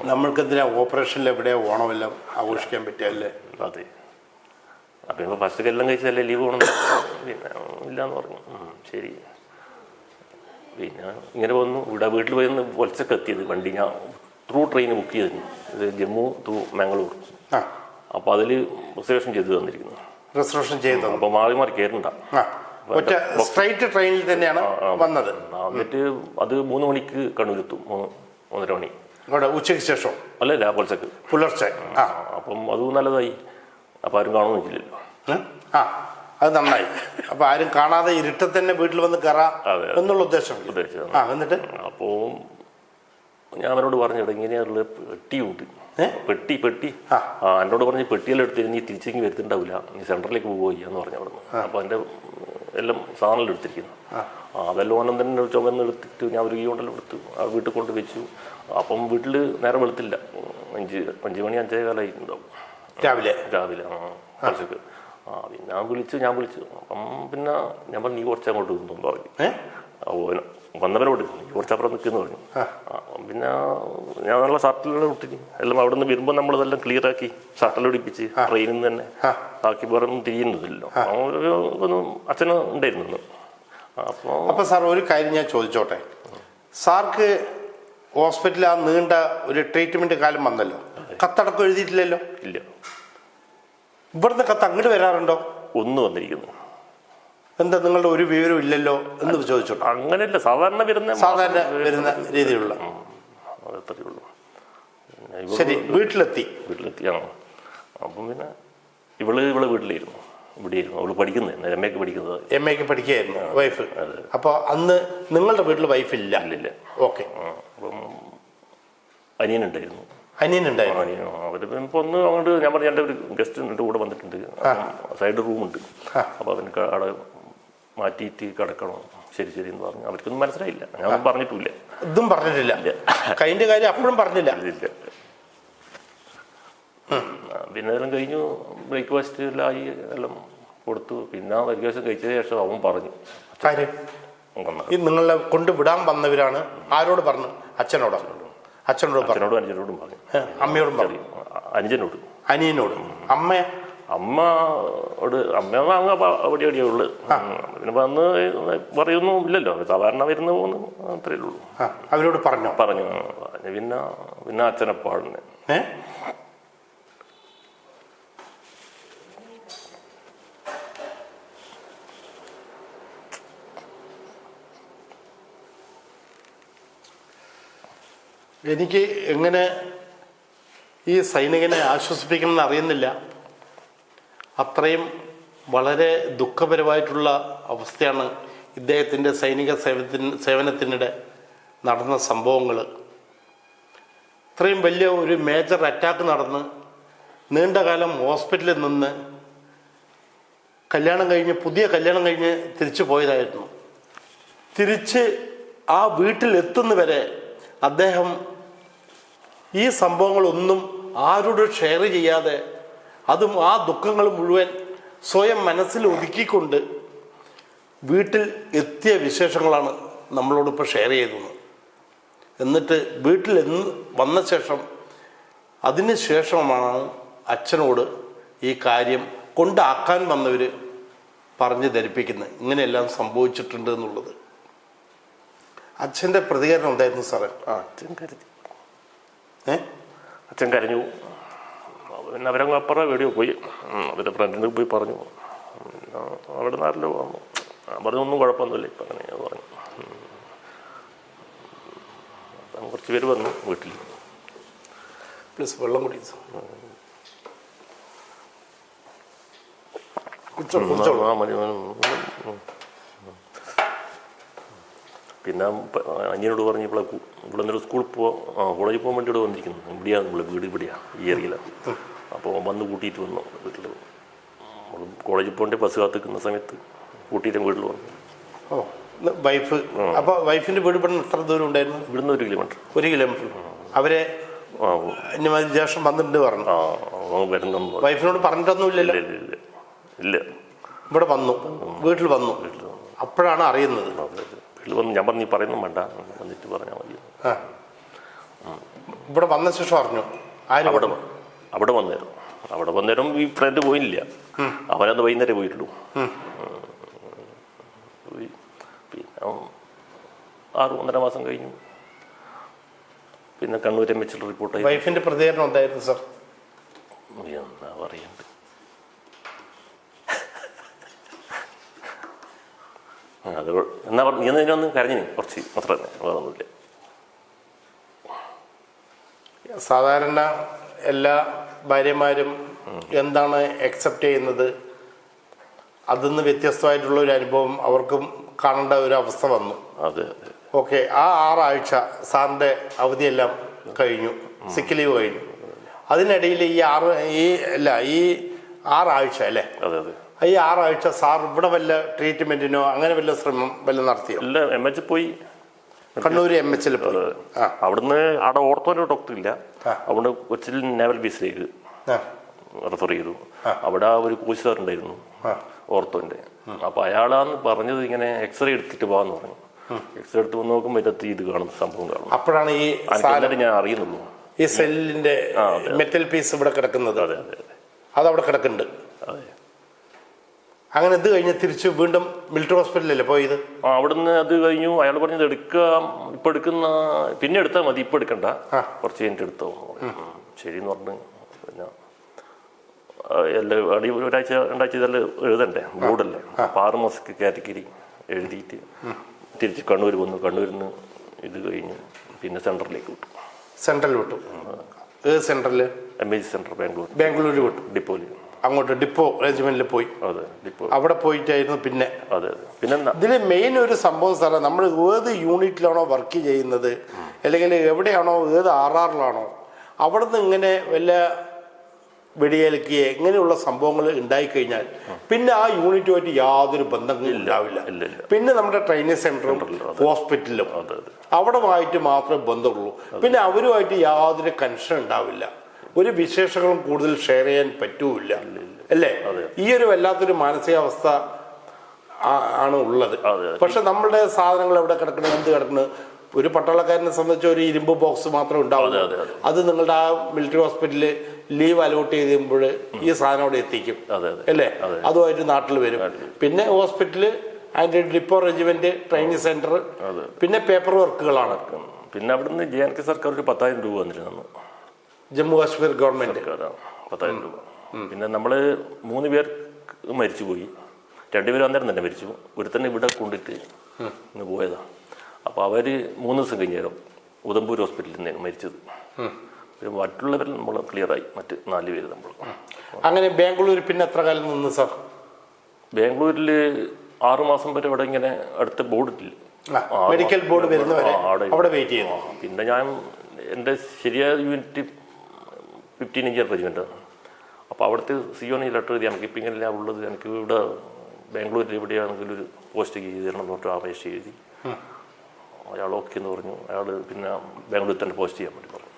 S1: നമ്മൾക്കെന്തിനാ ഓപ്പറേഷനിൽ എവിടെയോ ഓണമെല്ലാം ആഘോഷിക്കാൻ പറ്റിയല്ലേ?
S2: അതെ. അപ്പം ഇപ്പോൾ ഫസ്റ്റ് എല്ലാം കഴിച്ചതല്ലേ ലീവ് വേണം. പിന്നെ ഇല്ലയെന്ന് പറഞ്ഞു. ശരി. പിന്നെ ഇങ്ങനെ വന്നു. വീട്ടിൽ പോയി പൊലച്ചൊക്കെ എത്തിയത് വണ്ടി. ഞാൻ ട്രെയിന് ബുക്ക് ചെയ്തിരുന്നു. ഇത് ജമ്മു ടു മാംഗ്ലൂർ. അപ്പോൾ അതിൽ റിസർവേഷൻ ചെയ്ത് തന്നിരിക്കുന്നു. അപ്പോൾ മാറി കയറണ്ട.
S1: സ്ട്രൈറ്റ് ട്രെയിനിൽ തന്നെയാണ് വന്നത്.
S2: എന്നിട്ട് അത് 3 മണിക്ക് കണ്ണൂരെത്തും. 3:30 മണി
S1: ഉച്ചയ്ക്ക് ശേഷം
S2: അല്ലല്ല, പുലർച്ചെ. അപ്പം അത് നല്ലതായി. അപ്പം ആരും കാണുമെന്ന് വെച്ചില്ലല്ലോ.
S1: അത് നന്നായി. അപ്പൊ ആരും കാണാതെ ഇരുട്ട തന്നെ വീട്ടിൽ വന്ന് കയറാം എന്നുള്ള ഉദ്ദേശം. എന്നിട്ട്
S2: അപ്പോ ഞാൻ അവനോട് പറഞ്ഞു ഇങ്ങനെയുള്ള പെട്ടിയുണ്ട്, പെട്ടി എന്നോട് പറഞ്ഞ് പെട്ടിയെല്ലാം എടുത്ത് നീ തിരിച്ചെങ്കിൽ വരുത്തുണ്ടാവില്ല, നീ സെൻറ്ററിലേക്ക് പോവുകയെന്ന് പറഞ്ഞു അവിടുന്ന്. അപ്പോൾ എൻ്റെ എല്ലാം സാധനങ്ങൾ എടുത്തിരിക്കുന്നു. അതെല്ലാം ഓനം തന്നെ ചുമന്ന് എടുത്തിട്ട് ഞാൻ ഒരു കൊണ്ടെല്ലാം എടുത്തു ആ വീട്ടിൽ കൊണ്ട് വെച്ചു. അപ്പം വീട്ടിൽ നേരെ വെളുത്തില്ല, 5 മണി 5 കാലമായിട്ടുണ്ടാവും രാവിലെ. കുറച്ചൊക്കെ പിന്നെ ഞാൻ വിളിച്ചു. അപ്പം പിന്നെ ഞാൻ പറഞ്ഞു നീ കുറച്ചങ്ങോട്ട് നിന്നു പറഞ്ഞു. വന്നവനോട് നീ കുറച്ചപ്പുറം നിൽക്കുന്നു പറഞ്ഞു. പിന്നെ ഞാൻ നല്ല ഷർട്ടിലെല്ലാം ഇട്ടിട്ട് എല്ലാം അവിടെ നിന്ന് വരുമ്പോൾ നമ്മളിതെല്ലാം ക്ലിയർ ആക്കി ഷർട്ടെല്ലാം ഇടിപ്പിച്ച് ട്രെയിനിൽ നിന്ന് തന്നെ ആക്കി പറഞ്ഞ് തിരിയുന്നതില്ലോ. ഒന്നും അച്ഛനും ഉണ്ടായിരുന്നു.
S1: അപ്പോൾ സാർ ഒരു കാര്യം ഞാൻ ചോദിച്ചോട്ടെ, സാർക്ക് ഹോസ്പിറ്റലിൽ ആ നീണ്ട ഒരു ട്രീറ്റ്മെന്റ് കാലം വന്നല്ലോ, കത്തടക്കം എഴുതിയിട്ടില്ലല്ലോ?
S2: ഇല്ല.
S1: ഇവിടുന്ന് കത്ത് അങ്ങോട്ട് വരാറുണ്ടോ?
S2: ഒന്ന് വന്നിരിക്കുന്നു.
S1: എന്താ നിങ്ങളുടെ ഒരു വിവരം ഇല്ലല്ലോ എന്ന് ചോദിച്ചോ?
S2: അങ്ങനെയല്ല, സാധാരണ
S1: വരുന്ന രീതിയിലുള്ള. ശരി, വീട്ടിലെത്തി.
S2: അപ്പം പിന്നെ ഇവളെ വീട്ടിലായിരുന്നു, ഇവിടെയായിരുന്നു. അവള് പഠിക്കുന്നത് എം എക്ക്
S1: പഠിക്കുകയായിരുന്നു വൈഫ്. അപ്പൊ അന്ന് നിങ്ങളുടെ വീട്ടിൽ വൈഫ് ഇല്ല?
S2: ഇല്ല.
S1: ഓക്കെ.
S2: അപ്പം അനിയനുണ്ടായിരുന്നു.
S1: അവരിപ്പോ
S2: ഒന്ന് അങ്ങോട്ട് ഞാൻ പറഞ്ഞു എൻ്റെ ഒരു ഗസ്റ്റ് എൻ്റെ കൂടെ വന്നിട്ടുണ്ട്, സൈഡ് റൂമുണ്ട്, അപ്പോൾ അവനക്ക് അവിടെ മാറ്റിയിട്ട് കിടക്കണം. ശരി എന്ന് പറഞ്ഞു. അവർക്കൊന്നും മനസ്സിലായില്ല, ഞാൻ പറഞ്ഞിട്ടില്ല.
S1: ഇതും പറഞ്ഞിട്ടില്ല, കൈൻ്റെ കാര്യം അപ്പോഴും പറഞ്ഞില്ല.
S2: പിന്നെ എല്ലാം കഴിഞ്ഞു, ബ്രേക്ക്ഫാസ്റ്റ് എല്ലാം ആയി, എല്ലാം കൊടുത്തു. പിന്നെ ബ്രേക്ക്ഫാസ്റ്റ് കഴിച്ചതിന് ശേഷം അവൻ പറഞ്ഞു
S1: കാര്യം ഈ നിങ്ങളെ കൊണ്ട് വിടാൻ വന്നവരാണ്. ആരോട് പറഞ്ഞു? അച്ഛനോടും
S2: അനുജനോടും പറഞ്ഞു.
S1: അമ്മയോടും പറഞ്ഞു? അനിയനോടും. അമ്മയോട്
S2: അവിടെ ഉള്ളു. പിന്നെ വന്ന് പറയൊന്നും ഇല്ലല്ലോ, സാധാരണ വരുന്ന പോകുന്നു, അത്രയേ ഉള്ളൂ.
S1: അവരോട് പറഞ്ഞു.
S2: പിന്നെ അച്ഛനെപ്പാടിന്
S1: എനിക്ക് എങ്ങനെ ഈ സൈനികനെ ആശ്വസിപ്പിക്കണമെന്ന് അറിയുന്നില്ല. അത്രയും വളരെ ദുഃഖപരമായിട്ടുള്ള അവസ്ഥയാണ് ഇദ്ദേഹത്തിൻ്റെ സൈനിക സേവനത്തിനിടെ നടന്ന സംഭവങ്ങൾ. ഇത്രയും വലിയ ഒരു മേജർ അറ്റാക്ക് നടന്ന് നീണ്ടകാലം ഹോസ്പിറ്റലിൽ നിന്ന് പുതിയ കല്യാണം കഴിഞ്ഞ് തിരിച്ചു പോയതായിരുന്നു. തിരിച്ച് ആ വീട്ടിലെത്തുന്നവരെ അദ്ദേഹം ഈ സംഭവങ്ങളൊന്നും ആരോടും ഷെയർ ചെയ്യാതെ, അതും ആ ദുഃഖങ്ങൾ മുഴുവൻ സ്വയം മനസ്സിൽ ഒതുക്കിക്കൊണ്ട് വീട്ടിൽ എത്തിയ വിശേഷങ്ങളാണ് നമ്മളോടിപ്പോൾ ഷെയർ ചെയ്തത്. എന്നിട്ട് വീട്ടിൽ വന്ന ശേഷം അതിന് ശേഷമാണ് അച്ഛനോട് ഈ കാര്യം കൊണ്ടാക്കാൻ വന്നവർ പറഞ്ഞ് ധരിപ്പിക്കുന്നത്, ഇങ്ങനെയെല്ലാം സംഭവിച്ചിട്ടുണ്ട് എന്നുള്ളത്. അച്ഛൻ്റെ പ്രതികരണം എന്തായിരുന്നു സാറേ?
S2: അച്ഛൻ കരഞ്ഞു. പിന്നെ അവരങ്ങ് അപ്പുറം വീഡിയോ പോയി, അവരുടെ ഫ്രണ്ടിന് പോയി പറഞ്ഞു. അവിടെ നാട്ടിൽ വന്നു, പറഞ്ഞു ഒന്നും കുഴപ്പമൊന്നുമില്ല ഇപ്പം അങ്ങനെ പറഞ്ഞു. അപ്പം കുറച്ച് പേര് വന്നു വീട്ടിൽ.
S1: പ്ലീസ് വെള്ളം കുടി.
S2: പിന്നെ അനിയനോട് പറഞ്ഞു ഇവിടെ നിന്നൊരു സ്കൂളിൽ കോളേജിൽ പോകാൻ വേണ്ടി ഇവിടെ വന്നിരിക്കുന്നു, ഇവിടെയാണ് നമ്മൾ വീട്, ഇവിടെയാണ് ഈ ഏരിയയിലാണ്. അപ്പോൾ വന്ന് കൂട്ടിയിട്ട് വന്നു വീട്ടിൽ. കോളേജിൽ പോകേണ്ട ബസ് കാത്തിക്കുന്ന സമയത്ത് കൂട്ടിയിട്ട് വീട്ടിൽ വന്നു.
S1: വൈഫ് അപ്പോൾ വൈഫിൻ്റെ വീട് ഇവിടെ എത്ര ദൂരം ഉണ്ടായിരുന്നു?
S2: ഇവിടുന്ന് 1 കിലോമീറ്റർ.
S1: 1 കിലോമീറ്റർ. അവരെ ജേഷൻ വന്നിട്ടുണ്ട് പറഞ്ഞു.
S2: വരുന്ന
S1: വൈഫിനോട് പറഞ്ഞിട്ടൊന്നുമില്ലല്ലോ?
S2: ഇല്ല.
S1: ഇവിടെ വന്നു, വീട്ടിൽ വന്നു, അപ്പോഴാണ് അറിയുന്നത്.
S2: വീട്ടിൽ വന്ന് ഞാൻ പറഞ്ഞു പറയുന്നു വേണ്ട, വന്നിട്ട് പറഞ്ഞാൽ മതി.
S1: ഇവിടെ വന്ന ശേഷം അറിഞ്ഞു?
S2: അവിടെ വന്നേരം ഈ ഫ്രണ്ട് പോയില്ല, അവനത് വൈകുന്നേരം പോയിട്ടുള്ളൂ. പിന്നെ 6-1.5 മാസം കഴിഞ്ഞു. പിന്നെ കണ്ണൂർ MH റിപ്പോർട്ടായി.
S1: വൈഫിന്റെ പ്രതികരണം എന്തായിരുന്നു സാർ?
S2: എന്താ പറയണ്ട്, അത് എന്നാ പറഞ്ഞു, നീ ഒന്ന് കരഞ്ഞു കുറച്ച് മാത്രമേ, വേറൊന്നുമില്ല.
S1: സാധാരണ എല്ലാ ഭാര്യമാരും എന്താണ് അക്സെപ്റ്റ് ചെയ്യുന്നത്? അതിൽ നിന്ന് വ്യത്യസ്തമായിട്ടുള്ള ഒരു അനുഭവം അവർക്കും കാണേണ്ട ഒരു അവസ്ഥ വന്നു.
S2: അതെ.
S1: ഓക്കെ, ആ 6 ആഴ്ച സാറിൻ്റെ അവധിയെല്ലാം കഴിഞ്ഞു, സിക്ക് ലീവ് കഴിഞ്ഞു. അതിനിടയിൽ ഈ 6 ആഴ്ച അല്ലേ?
S2: അതെ.
S1: ഈ 6 ആഴ്ച സാർ ഇവിടെ വല്ല ട്രീറ്റ്മെന്റിനോ അങ്ങനെ വല്ല ശ്രമം വല്ല നടത്തിയോ?
S2: ഇല്ല, MH പോയി,
S1: കണ്ണൂർ MHൽ പോയി.
S2: അവിടുന്ന് അവിടെ ഓർത്തോന്റെ ഡോക്ടർ ഇല്ല, അവിടെ കൊച്ചിയിൽ നേവൽ ബേസിലേക്ക് റെഫർ ചെയ്തു. അവിടെ ഒരു കോച്ച് സാർ ഉണ്ടായിരുന്നു ഓർത്തോന്റെ. അപ്പൊ അയാളാന്ന് പറഞ്ഞത് ഇങ്ങനെ എക്സ്റേ എടുത്തിട്ട് പോകാന്ന് പറഞ്ഞു. എക്സ്റേ എടുത്ത് വന്ന് നോക്കുമ്പോൾ ഇതിനകത്ത് ഇത് കാണുന്ന സംഭവം കാണും.
S1: അപ്പോഴാണ് ഈ
S2: ഞാൻ അറിയുന്നുള്ളൂ
S1: ഈ സെല്ലിന്റെ മെറ്റൽ പീസ് ഇവിടെ കിടക്കുന്നത്. അതവിടെ കിടക്കുന്നുണ്ട്. അങ്ങനെ ഇത് കഴിഞ്ഞ് തിരിച്ച് വീണ്ടും മിലിറ്ററി ഹോസ്പിറ്റലല്ലേ പോയത്?
S2: അവിടുന്ന് അത് കഴിഞ്ഞു. അയാൾ പറഞ്ഞത് എടുക്കാം, ഇപ്പൊ എടുക്കുന്ന പിന്നെ എടുത്താൽ മതി, ഇപ്പൊ എടുക്കണ്ട, കുറച്ച് കഴിഞ്ഞിട്ട് എടുത്തോ. ശരിന്ന് പറഞ്ഞു. പിന്നെ എല്ലാം അടി 1-2 ഇതെല്ലാം എഴുതണ്ടേ, ബോർഡല്ലേ. അപ്പൊ 6 മാസക്ക് കാറ്റഗറി എഴുതിയിട്ട് തിരിച്ച് കണ്ണൂർ വന്നു. കണ്ണൂരിൽ നിന്ന് ഇത് കഴിഞ്ഞു പിന്നെ സെൻട്രലിലേക്ക് വിട്ടു.
S1: സെൻട്രൽ വിട്ടു? ഏത് central?
S2: MH centre Bangalore.
S1: Bangalore വിട്ടു,
S2: ഡിപ്പോയിൽ.
S1: അങ്ങോട്ട് ഡിപ്പോ റെജിമെന്റിൽ പോയി.
S2: അതെ, ഡിപ്പോ. അവിടെ
S1: പോയിട്ടായിരുന്നു പിന്നെ.
S2: അതെ. പിന്നെ
S1: ഇതിൽ മെയിൻ ഒരു സംഭവം സാറേ, നമ്മൾ ഏത് യൂണിറ്റിലാണോ വർക്ക് ചെയ്യുന്നത്, അല്ലെങ്കിൽ എവിടെയാണോ, ഏത് RRലാണോ, അവിടെ നിന്ന് ഇങ്ങനെ വല്ല വെടിയേൽക്കുകയോ ഇങ്ങനെയുള്ള സംഭവങ്ങൾ ഉണ്ടായിക്കഴിഞ്ഞാൽ പിന്നെ ആ യൂണിറ്റുമായിട്ട് യാതൊരു ബന്ധങ്ങളും ഉണ്ടാവില്ല. പിന്നെ നമ്മുടെ ട്രെയിനിങ് സെന്ററും ഹോസ്പിറ്റലും അവിടെയുമായിട്ട് മാത്രമേ ബന്ധമുള്ളൂ. പിന്നെ അവരുമായിട്ട് യാതൊരു കണക്ഷൻ ഉണ്ടാവില്ല, ഒരു വിശേഷങ്ങളും കൂടുതൽ ഷെയർ ചെയ്യാൻ പറ്റൂല, അല്ലേ? ഈ ഒരു വല്ലാത്തൊരു മാനസികാവസ്ഥ ആണ് ഉള്ളത്. പക്ഷെ നമ്മളുടെ സാധനങ്ങൾ എവിടെ കിടക്കുന്നത്, എന്ത് കിടക്കുന്നത്? ഒരു പട്ടാളക്കാരനെ സംബന്ധിച്ച് ഒരു ഇരുമ്പ് ബോക്സ് മാത്രം ഉണ്ടാവും. അത് നിങ്ങളുടെ ആ മിലിറ്ററി ഹോസ്പിറ്റലിൽ ലീവ് അലോട്ട് ചെയ്യുമ്പോൾ ഈ സാധനം അവിടെ എത്തിക്കും, അല്ലേ? അതുമായിട്ട് നാട്ടിൽ വരും. പിന്നെ ഹോസ്പിറ്റല്, അതിന്റെ ഡിപ്പോ റെജിമെന്റ്, ട്രെയിനിങ് സെന്റർ, പിന്നെ പേപ്പർ വർക്കുകളാണ്.
S2: പിന്നെ അവിടുന്ന് JNK സർക്കാർ ഒരു 10,000 രൂപ വന്നിരുന്നു.
S1: ജമ്മു കാശ്മീർ ഗവൺമെന്റ്
S2: 10,000 രൂപ. പിന്നെ നമ്മള് 3 പേർ മരിച്ചുപോയി. 2 പേര് അന്നേരം തന്നെ മരിച്ചു. ഒരുത്തന്നെ ഇവിടെ കൊണ്ടിട്ട് ഇന്ന് പോയതാ. അപ്പൊ അവര് 3 ദിവസം കഴിഞ്ഞേരം ഉദംപൂർ ഹോസ്പിറ്റലിൽ നിന്നാണ് മരിച്ചത്. മറ്റുള്ളവരിൽ നമ്മൾ ക്ലിയറായി, മറ്റ് 4 പേര് നമ്മൾ.
S1: അങ്ങനെ ബാംഗ്ലൂർ പിന്നെ എത്ര കാലം നിന്ന് സാർ?
S2: ബാംഗ്ലൂരിൽ 6 മാസം വരെ ഇവിടെ ഇങ്ങനെ അടുത്ത ബോർഡില്ല,
S1: മെഡിക്കൽ ബോർഡ് വരുന്നവരെ അവിടെ വെയിറ്റ് ചെയ്യുന്നു.
S2: പിന്നെ ഞാൻ എൻ്റെ ശരിയായ യൂണിറ്റ് 15 ഇഞ്ച് റെജിമെൻ്റാണ്. അപ്പോൾ അവിടുത്തെ CO ലെറ്റർ എഴുതി, എനിക്ക് ഇപ്പം ഇങ്ങനെ ഉള്ളത്, എനിക്ക് ഇവിടെ ബാംഗ്ലൂരിൽ എവിടെയാണെങ്കിലും ഒരു പോസ്റ്റ് ചെയ്ത് തരണം എന്ന് പറഞ്ഞിട്ട് അപേക്ഷ എഴുതി. അയാൾ ഓക്കെ എന്ന് പറഞ്ഞു. അയാൾ പിന്നെ ബാംഗ്ലൂരിൽ തന്നെ പോസ്റ്റ് ചെയ്യാൻ വേണ്ടി പറഞ്ഞു.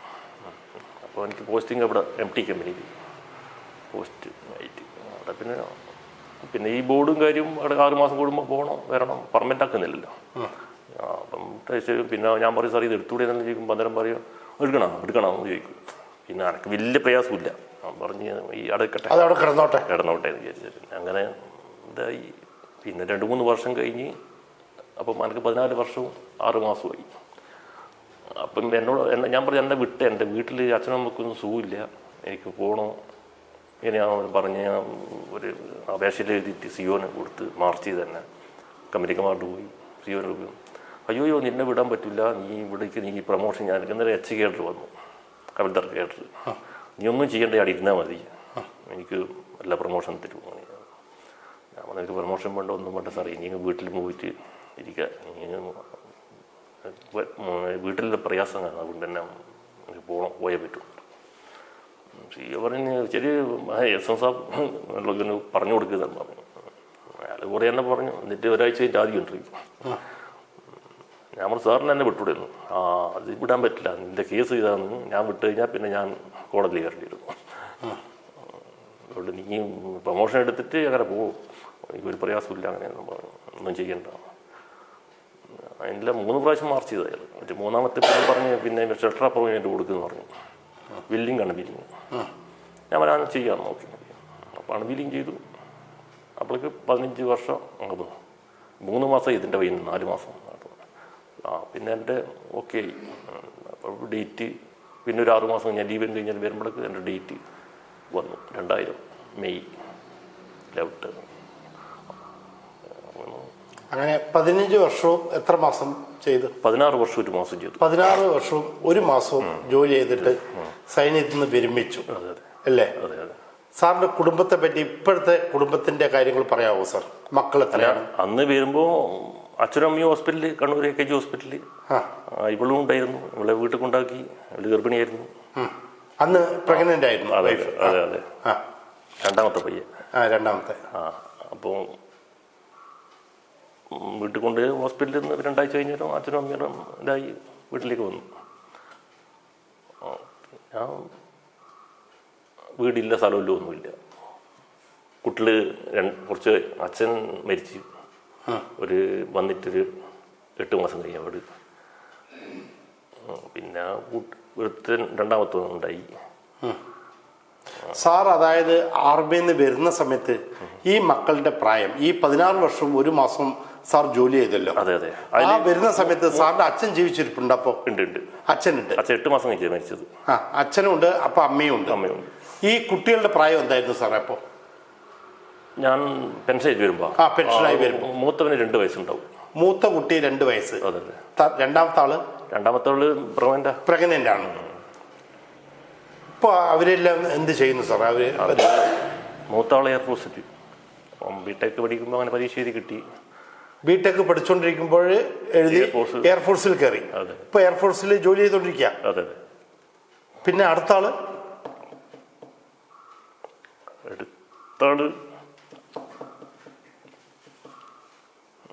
S2: അപ്പോൾ എനിക്ക് പോസ്റ്റിംഗ് അവിടെ MT കമ്പനിയിൽ പോസ്റ്റ് ആയിട്ട് അവിടെ. പിന്നെ ഈ ബോർഡും കാര്യവും അവിടെ 6 മാസം കൂടുമ്പോൾ പോകണം, വരണം, പെർമനൻ്റ് ആക്കുന്നില്ലല്ലോ. അപ്പം പിന്നെ ഞാൻ പറയും, സാർ ഇത് എടുത്തുകൂടെ എന്ന് ചോദിക്കും. അന്നേരം പറയും എടുക്കണോ എന്ന് ചോദിക്കും. പിന്നെ എനിക്ക് വലിയ പ്രയാസമില്ല, പറഞ്ഞ് ഈ അടക്കട്ടെ, കിടന്നോട്ടെ എന്ന് വിചാരിച്ചു. അങ്ങനെ ഇതായി. പിന്നെ 2-3 വർഷം കഴിഞ്ഞ് അപ്പം എനിക്ക് 14 വർഷവും 6 മാസമായി. അപ്പം ഞാൻ പറഞ്ഞു, എന്നെ വിട്ട് എൻ്റെ വീട്ടിൽ അച്ഛനും അമ്മക്കൊന്നും സുഖമില്ല, എനിക്ക് പോകണോ. ഇങ്ങനെയാണ് പറഞ്ഞ് ഒരു അപേക്ഷയിൽ എഴുതിയിട്ട് CO കൊടുത്ത് മാർച്ച് ചെയ്ത് തന്നെ കമ്പനിക്കന്മാരുടെ പോയി. CO പോയി, അയ്യോ നിന്നെ വിടാൻ പറ്റില്ല, നീ പ്രൊമോഷൻ, ഞാൻ ഇന്നലെ HC കേഡർ വന്നു, കവിതർ കേഡർ, നീ ഒന്നും ചെയ്യേണ്ട, അവിടെ ഇരുന്നാൽ മതി, എനിക്ക് എല്ലാ പ്രൊമോഷൻ തരും. ഞാൻ പറഞ്ഞു, എനിക്ക് പ്രൊമോഷൻ വേണ്ട, ഒന്നും വേണ്ട സാറേ, ഇനി വീട്ടിൽ പോയിട്ട് ഇരിക്കുക, വീട്ടിലെ പ്രയാസം കാണാം, അതുകൊണ്ട് തന്നെ എനിക്ക് പോയേ പറ്റും. CEO പറഞ്ഞ് ശരി SM സാബ് പറഞ്ഞു കൊടുക്കുന്നതെന്ന് പറഞ്ഞു. അയാൾ കുറേ തന്നെ പറഞ്ഞു. എന്നിട്ട് ഒരാഴ്ച കഴിഞ്ഞിട്ട് ആദ്യം ഇൻ്റർവ്യൂ. ഞാൻ പറഞ്ഞു, സാറിന് എന്നെ വിട്ടുവിടുന്നു. അത് വിടാൻ പറ്റില്ല, നിൻ്റെ കേസ് ഇതാണെന്ന്, ഞാൻ വിട്ടു കഴിഞ്ഞാൽ പിന്നെ ഞാൻ കോടതിയിൽ കയറേണ്ടി വരും, അതുകൊണ്ട് നീ പ്രൊമോഷൻ എടുത്തിട്ട് അങ്ങനെ പോകും, എനിക്കൊരു പ്രയാസമില്ല, അങ്ങനെയൊന്നും പറഞ്ഞു, ഒന്നും ചെയ്യണ്ട. അതിൻ്റെ 3 പ്രാവശ്യം മാർച്ച് ചെയ്തു അയാൾ. മറ്റേ 3ാമത്തെ പറഞ്ഞ് പിന്നെ ഷെൽട്ടർ അപ്പോയിൻമെൻറ്റ് കൊടുക്കുമെന്ന് പറഞ്ഞു. ബില്ലിംഗ് ആണ് ബില്ലിങ്. ഞാൻ വരാൻ ചെയ്യാൻ നോക്കി. അപ്പോൾ അൺബില്ലിങ് ചെയ്തു. അപ്പോഴേക്ക് 15 വർഷം അങ്ങ് 3 മാസം ഇതിൻ്റെ വൈകുന്നു, 4 മാസം. പിന്നെ എൻ്റെ ഓക്കെ ആയി. അപ്പോൾ ഡേറ്റ് പിന്നെ ഒരു 6 മാസം ഞാൻ ലീവ് കഴിഞ്ഞാൽ വരുമ്പോഴേക്ക് എൻ്റെ ഡേറ്റ് വന്നു, 2000 മെയ് 11.
S1: അങ്ങനെ 15 വർഷവും എത്ര മാസം ചെയ്തു?
S2: 16 വർഷം 1 മാസം ചെയ്തു.
S1: 16 വർഷവും 1 മാസവും ജോലി ചെയ്തിട്ട് സൈന്യത്തിൽ നിന്ന് വിരമിച്ചു, അല്ലേ? സാറിന്റെ കുടുംബത്തെ പറ്റി, ഇപ്പോഴത്തെ കുടുംബത്തിന്റെ കാര്യങ്ങൾ പറയാമോ സാർ? മക്കൾ എത്രയാണ്?
S2: അന്ന് വരുമ്പോൾ അച്ഛനും അമ്മയും ഹോസ്പിറ്റലിൽ, കണ്ണൂർ AKG ഹോസ്പിറ്റലിൽ. ഇവളും ഉണ്ടായിരുന്നു. ഇവളെ വീട്ടിൽ കൊണ്ടാക്കി. ഇവള് ഗർഭിണിയായിരുന്നു.
S1: അന്ന് പ്രഗ്നന്റ് ആയിരുന്നു?
S2: അതെ അതെ അതെ. രണ്ടാമത്തെ പയ്യൻ.
S1: രണ്ടാമത്തെ.
S2: അപ്പോൾ വീട്ടിൽ കൊണ്ട് ഹോസ്പിറ്റലിൽ നിന്ന് 2 ആഴ്ച കഴിഞ്ഞാലും അച്ഛനും അമ്മയും ഇതായി വീട്ടിലേക്ക് വന്നു. ഞാൻ വീടില്ല, സ്ഥലമില്ല, ഒന്നുമില്ല. കുട്ടികൾ കുറച്ച്, അച്ഛൻ മരിച്ച് വന്നിട്ടൊരു 8 മാസം കഴിഞ്ഞ വീട്. പിന്നെ രണ്ടാമത്തെ ഉണ്ടായി.
S1: സാർ അതായത് ആർമിയിൽ നിന്ന് വരുന്ന സമയത്ത് ഈ മക്കളുടെ പ്രായം, ഈ 16 വർഷം 1 മാസം സാർ ജോലി ചെയ്തല്ലോ.
S2: അതെ അതെ.
S1: ആ വരുന്ന സമയത്ത് സാറിന്റെ അച്ഛൻ ജീവിച്ചിരിപ്പുണ്ട്? അപ്പോ
S2: ഉണ്ട്.
S1: അച്ഛനുണ്ട്.
S2: അച്ഛൻ 8 മാസം കഴിഞ്ഞ് മരിച്ചത്.
S1: അച്ഛനും ഉണ്ട്. അപ്പൊ അമ്മയും ഉണ്ട്. ഈ കുട്ടികളുടെ പ്രായം എന്തായിരുന്നു സാറേ അപ്പോ?
S2: ഞാൻ പെൻഷനായി വരുമ്പോ
S1: പെൻഷനായി വരുമ്പോ
S2: മൂത്തവന് 2 വയസ്സുണ്ടാവും.
S1: മൂത്ത കുട്ടി 2 വയസ്സ്.
S2: അതെ.
S1: രണ്ടാമത്തെ ആള് പ്രഗ്നന്റ് ആണ്. ഇപ്പൊ അവരെല്ലാം എന്ത് ചെയ്യുന്നു സാർ? അവര്
S2: മൂത്താള് എയർഫോഴ്സിൽ ബിടെക് പഠിക്കുമ്പോൾ അങ്ങനെ പരീക്ഷ എഴുതി കിട്ടി.
S1: ബിടെക് പഠിച്ചുകൊണ്ടിരിക്കുമ്പോൾ എഴുതി എയർഫോഴ്സിൽ കയറി. ഇപ്പൊ എയർഫോഴ്സിൽ ജോലി ചെയ്തോണ്ടിരിക്കുക.
S2: അതെ.
S1: പിന്നെ അടുത്താള്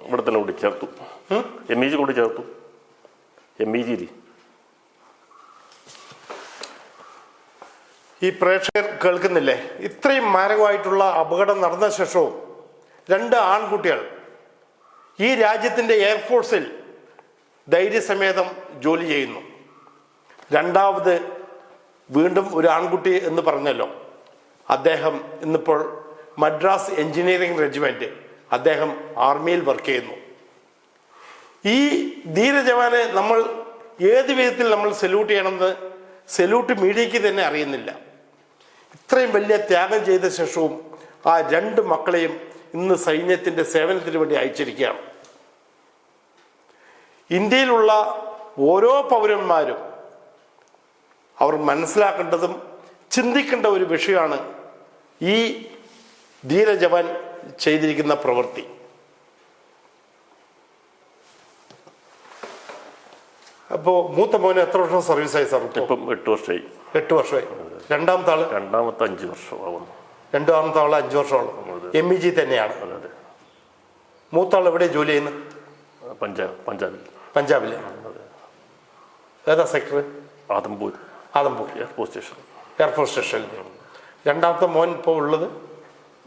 S2: ഇവിടെ തന്നെ കൂടി ചേർത്തു. MEG കൂടി ചേർത്തു. MEG.
S1: ഈ പ്രേക്ഷകർ കേൾക്കുന്നില്ലേ? ഇത്രയും മാരകമായിട്ടുള്ള അപകടം നടന്ന ശേഷവും 2 ആൺകുട്ടികൾ ഈ രാജ്യത്തിന്റെ എയർഫോഴ്സിൽ ധൈര്യസമേതം ജോലി ചെയ്യുന്നു. രണ്ടാമത് വീണ്ടും ഒരു ആൺകുട്ടി എന്ന് പറഞ്ഞല്ലോ, അദ്ദേഹം ഇന്നിപ്പോൾ മദ്രാസ് എഞ്ചിനീയറിംഗ് റെജിമെന്റ്, അദ്ദേഹം ആർമിയിൽ വർക്ക് ചെയ്യുന്നു. ഈ ധീരജവാനെ നമ്മൾ ഏത് വിധത്തിൽ നമ്മൾ സല്യൂട്ട് ചെയ്യണമെന്ന് സല്യൂട്ട് മീഡിയയ്ക്ക് തന്നെ അറിയുന്നില്ല. ഇത്രയും വലിയ ത്യാഗം ചെയ്ത ശേഷവും ആ 2 മക്കളെയും ഇന്ന് സൈന്യത്തിന്റെ സേവനത്തിന് വേണ്ടി അയച്ചിരിക്കുകയാണ്. ഇന്ത്യയിലുള്ള ഓരോ പൗരന്മാരും അവർ മനസ്സിലാക്കേണ്ടതും ചിന്തിക്കേണ്ട ഒരു വിഷയമാണ് ഈ ധീരജവാൻ ചെയ്തിരിക്കുന്ന പ്രവൃത്തി. അപ്പോ മൂത്ത മോന് എത്ര വർഷം സർവീസായി സാർ?
S2: ഇപ്പം 8 വർഷമായി.
S1: 8 വർഷമായി. രണ്ടാമത്തെ ആള്?
S2: രണ്ടാമത്തെ 5 വർഷം ആവുന്നു.
S1: രണ്ടാമത്തെ ആള് 5 വർഷമാണ്. MEG തന്നെയാണ്. മൂത്താൾ എവിടെ ജോലി ചെയ്യുന്നത്? പഞ്ചാബില്. ഏതാ സെക്ടർ?
S2: ആദംപൂർ
S1: എയർഫോഴ്സ് സ്റ്റേഷനിൽ. രണ്ടാമത്തെ മോൻ ഇപ്പോൾ ഉള്ളത്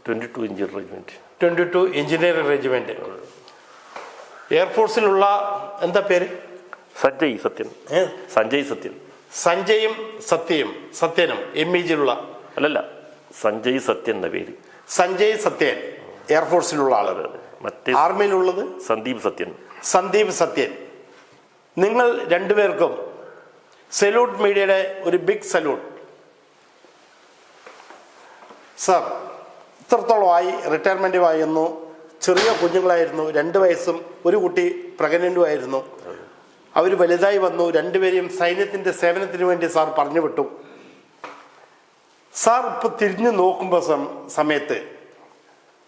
S2: 22 എഞ്ചിനീയറിംഗ് റെജിമെന്റ്.
S1: 22 engineering regiment. എയർഫോഴ്സിലുള്ള എന്താ പേര്?
S2: സഞ്ജയ് സത്യൻ.
S1: സഞ്ജയും സത്യനും MEGയിലുള്ള
S2: അല്ലല്ല, സഞ്ജയ് സത്യൻ എന്ന പേര്.
S1: സഞ്ജയ് സത്യൻ എയർഫോഴ്സിലുള്ള ആള്. ആർമിയിലുള്ളത് സന്ദീപ് സത്യൻ. നിങ്ങൾ 2 പേർക്കും സല്യൂട്ട് മീഡിയയുടെ ഒരു ബിഗ് സല്യൂട്ട് സാർ. ഇത്രത്തോളമായി റിട്ടയർമെന്റുമായിരുന്നു. ചെറിയ കുഞ്ഞുങ്ങളായിരുന്നു. 2 വയസ്സും ഒരു കുട്ടി പ്രഗ്നന്റുമായിരുന്നു. അവർ വലുതായി വന്നു. 2 പേരെയും സൈന്യത്തിന്റെ സേവനത്തിന് വേണ്ടി സാർ പറഞ്ഞു വിട്ടു. സാർ ഇപ്പൊ തിരിഞ്ഞു നോക്കുമ്പോൾ സമയത്ത്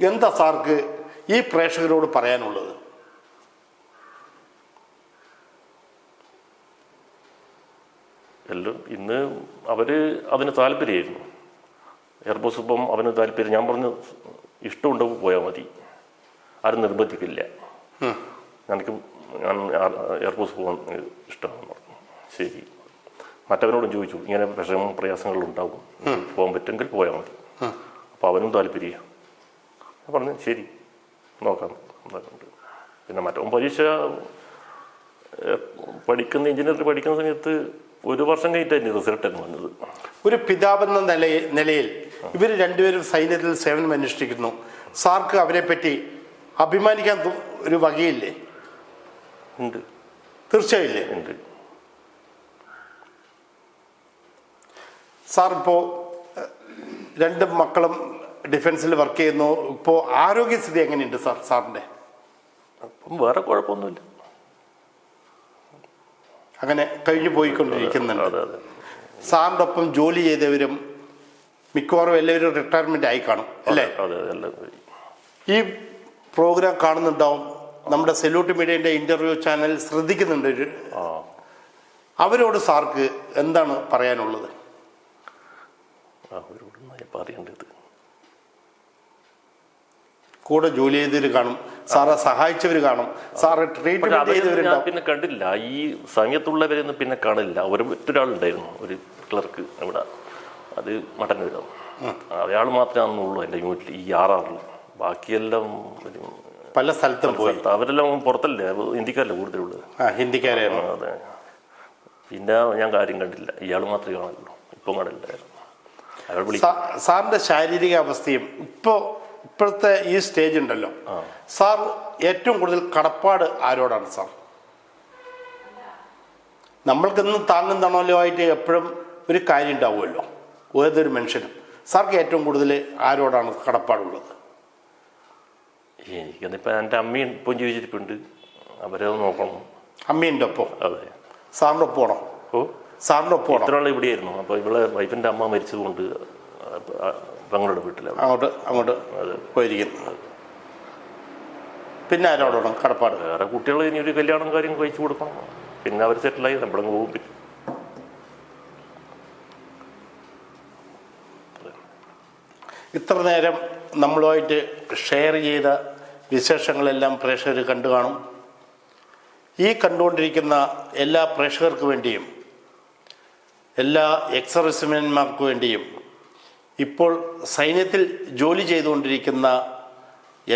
S1: എന്താ സാർക്ക് ഈ പ്രേക്ഷകരോട് പറയാനുള്ളത്?
S2: എല്ലാം ഇന്ന് അതിന് താല്പര്യമായിരുന്നു. എയർഫോഴ്സ് ഇപ്പം അവന് താല്പര്യം. ഞാൻ പറഞ്ഞു ഇഷ്ടമുണ്ടെങ്കിൽ പോയാൽ മതി, ആരും നിർബന്ധിക്കില്ല. ഞാൻ എയർഫോഴ്സ് പോകാൻ ഇഷ്ടമാണെന്ന് പറഞ്ഞു. ശരി. മറ്റവനോടും ചോദിച്ചു, ഇങ്ങനെ പ്രയാസങ്ങളുണ്ടാവും, പോകാൻ പറ്റുമെങ്കിൽ പോയാൽ മതി. അപ്പോൾ അവനും താല്പര്യം. ഞാൻ പറഞ്ഞു ശരി നോക്കാം. പിന്നെ മറ്റവൻ പരീക്ഷ എഞ്ചിനീയറിംഗ് പഠിക്കുന്ന സമയത്ത് 1 വർഷം കഴിഞ്ഞിട്ടായിരുന്നു റിസൾട്ട് വന്നത്. ഒരു പിതാവെന്ന നിലയിൽ ഇവർ 2 പേരും സൈന്യത്തിൽ സേവനം അനുഷ്ഠിക്കുന്നു. സാർക്ക് അവരെ പറ്റി അഭിമാനിക്കാൻ ഒരു വകയില്ലേ? ഉണ്ട്, തീർച്ചയായില്ലേ? ഉണ്ട്. സാർ ഇപ്പോൾ 2 മക്കളും ഡിഫൻസിൽ വർക്ക് ചെയ്യുന്നു. ഇപ്പോൾ ആരോഗ്യസ്ഥിതി എങ്ങനെയുണ്ട് സാറിന്റെ? അപ്പം വേറെ കുഴപ്പമൊന്നുമില്ല, അങ്ങനെ കഴിഞ്ഞു പോയിക്കൊണ്ടിരിക്കുന്നുണ്ട്. സാറിൻ്റെ ഒപ്പം ജോലി ചെയ്തവരും
S1: മിക്കവാറും എല്ലാവരും റിട്ടയർമെന്റ് ആയി കാണും അല്ലേ? ഈ പ്രോഗ്രാം കാണുന്നുണ്ടാവും, നമ്മുടെ സെല്യൂട്ട് മീഡിയന്റെ ഇന്റർവ്യൂ ചാനൽ ശ്രദ്ധിക്കുന്നുണ്ട്. അവരോട് സാർക്ക് എന്താണ് പറയാനുള്ളത്? കൂടെ ജോലി ചെയ്തവർ കാണും, സാറെ സഹായിച്ചവർ കാണും, സാറ് ട്രീറ്റ്മെന്റ് ചെയ്തവരുണ്ടാവും.
S2: പിന്നെ കണ്ടില്ല, ഈ സമയത്തുള്ളവരൊന്നും പിന്നെ കാണില്ല. ഒരാളുണ്ടായിരുന്നു, ഒരു ക്ലർക്ക് ഇവിടെ, അത് മട്ടന്നൂരാണ്. അയാൾ മാത്രമേ അന്നുള്ളൂ എൻ്റെ യൂണിറ്റിൽ, ഈ RR. ബാക്കിയെല്ലാം
S1: പല സ്ഥലത്തും പോയി.
S2: അവരെല്ലാം പുറത്തല്ലേ, ഹിന്ദിക്കാരല്ലേ കൂടുതലുള്ളത്.
S1: ഹിന്ദിക്കാരായിരുന്നു.
S2: അതെ. പിന്നെ ഞാൻ കാര്യം കണ്ടില്ല, ഇയാൾ മാത്രമേ കാണുള്ളൂ. ഇപ്പം കാണില്ലായിരുന്നു.
S1: സാറിന്റെ ശാരീരിക അവസ്ഥയും ഇപ്പോഴത്തെ ഈ സ്റ്റേജ് ഉണ്ടല്ലോ, സാർ ഏറ്റവും കൂടുതൽ കടപ്പാട് ആരോടാണ് സാർ? നമ്മൾക്കെന്നും താങ്ങും തണലോ ആയിട്ട് എപ്പോഴും ഒരു കാര്യം ഉണ്ടാവുമല്ലോ ഏതൊരു മനുഷ്യനും. സാർക്ക് ഏറ്റവും കൂടുതൽ ആരോടാണ് കടപ്പാടുള്ളത്?
S2: എനിക്കിപ്പോൾ എൻ്റെ അമ്മയും ഇപ്പം ജീവിച്ചിരിപ്പുണ്ട്, അവരെ നോക്കണം.
S1: അമ്മയുണ്ട് ഒപ്പം?
S2: അതെ.
S1: സാറിൻ്റെ ഒപ്പമാണോ? സാറിൻ്റെ ഒപ്പമാണോ?
S2: ഇത്രയുള്ള ഇവിടെയായിരുന്നു. അപ്പോൾ ഇവളെ വൈഫിൻ്റെ അമ്മ മരിച്ചതുകൊണ്ട് പെങ്ങളുടെ വീട്ടിലാണ്
S1: അങ്ങോട്ട് പോയിരിക്കുന്നു. പിന്നെ ആരോടാണ് കടപ്പാട്?
S2: വേറെ കുട്ടികൾ ഇനി ഒരു കല്യാണം കാര്യം കഴിച്ചു കൊടുക്കണം, പിന്നെ അവർ സെറ്റിലായി നമ്മളങ്ങ് പോകും. പിന്നെ
S1: ഇത്ര നേരം നമ്മളുമായിട്ട് ഷെയർ ചെയ്ത വിശേഷങ്ങളെല്ലാം പ്രേക്ഷകർ കണ്ടു കാണും. ഈ കണ്ടുകൊണ്ടിരിക്കുന്ന എല്ലാ പ്രേക്ഷകർക്ക് വേണ്ടിയും, എല്ലാ എക്സ്-സർവീസ്മെൻമാർക്ക് വേണ്ടിയും, ഇപ്പോൾ സൈന്യത്തിൽ ജോലി ചെയ്തുകൊണ്ടിരിക്കുന്ന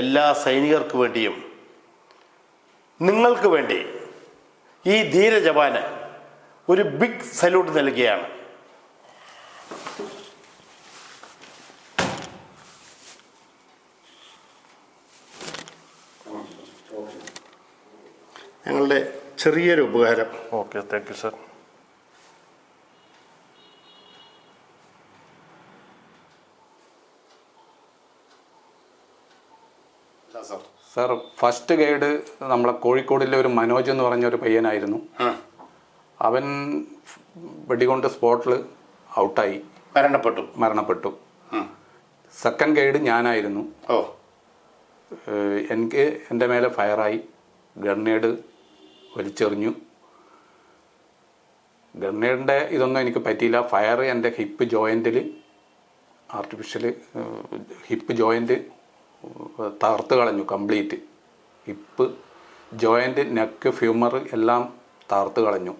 S1: എല്ലാ സൈനികർക്ക് വേണ്ടിയും, നിങ്ങൾക്ക് വേണ്ടി ഈ ധീര ജവാന് ഒരു ബിഗ് സല്യൂട്ട് നൽകുകയാണ്. ഞങ്ങളുടെ ചെറിയൊരു ഉപകാരം.
S2: Okay, thank you sir.
S3: Sir, first guide നമ്മളെ കോഴിക്കോടിലെ ഒരു മനോജ് എന്ന് പറഞ്ഞൊരു പയ്യനായിരുന്നു. അവൻ വെടികൊണ്ട് സ്പോട്ടിൽ ഔട്ടായി മരണപ്പെട്ടു. സെക്കൻഡ് ഗൈഡ് ഞാനായിരുന്നു. എനിക്ക് എൻ്റെ മേലെ ഫയറായി, ഗ്രനേഡ് വലിച്ചെറിഞ്ഞു. ഗ്രനേഡിൻ്റെ ഇതൊന്നും എനിക്ക് പറ്റിയില്ല. ഫയർ എൻ്റെ ഹിപ്പ് ജോയിൻറ്റിൽ, ആർട്ടിഫിഷ്യൽ ഹിപ്പ് ജോയിൻറ്റ് തകർത്ത് കളഞ്ഞു. കംപ്ലീറ്റ് ഹിപ്പ് ജോയിൻറ്റ്, നെക്ക്, ഫ്യൂമർ എല്ലാം തകർത്ത് കളഞ്ഞു.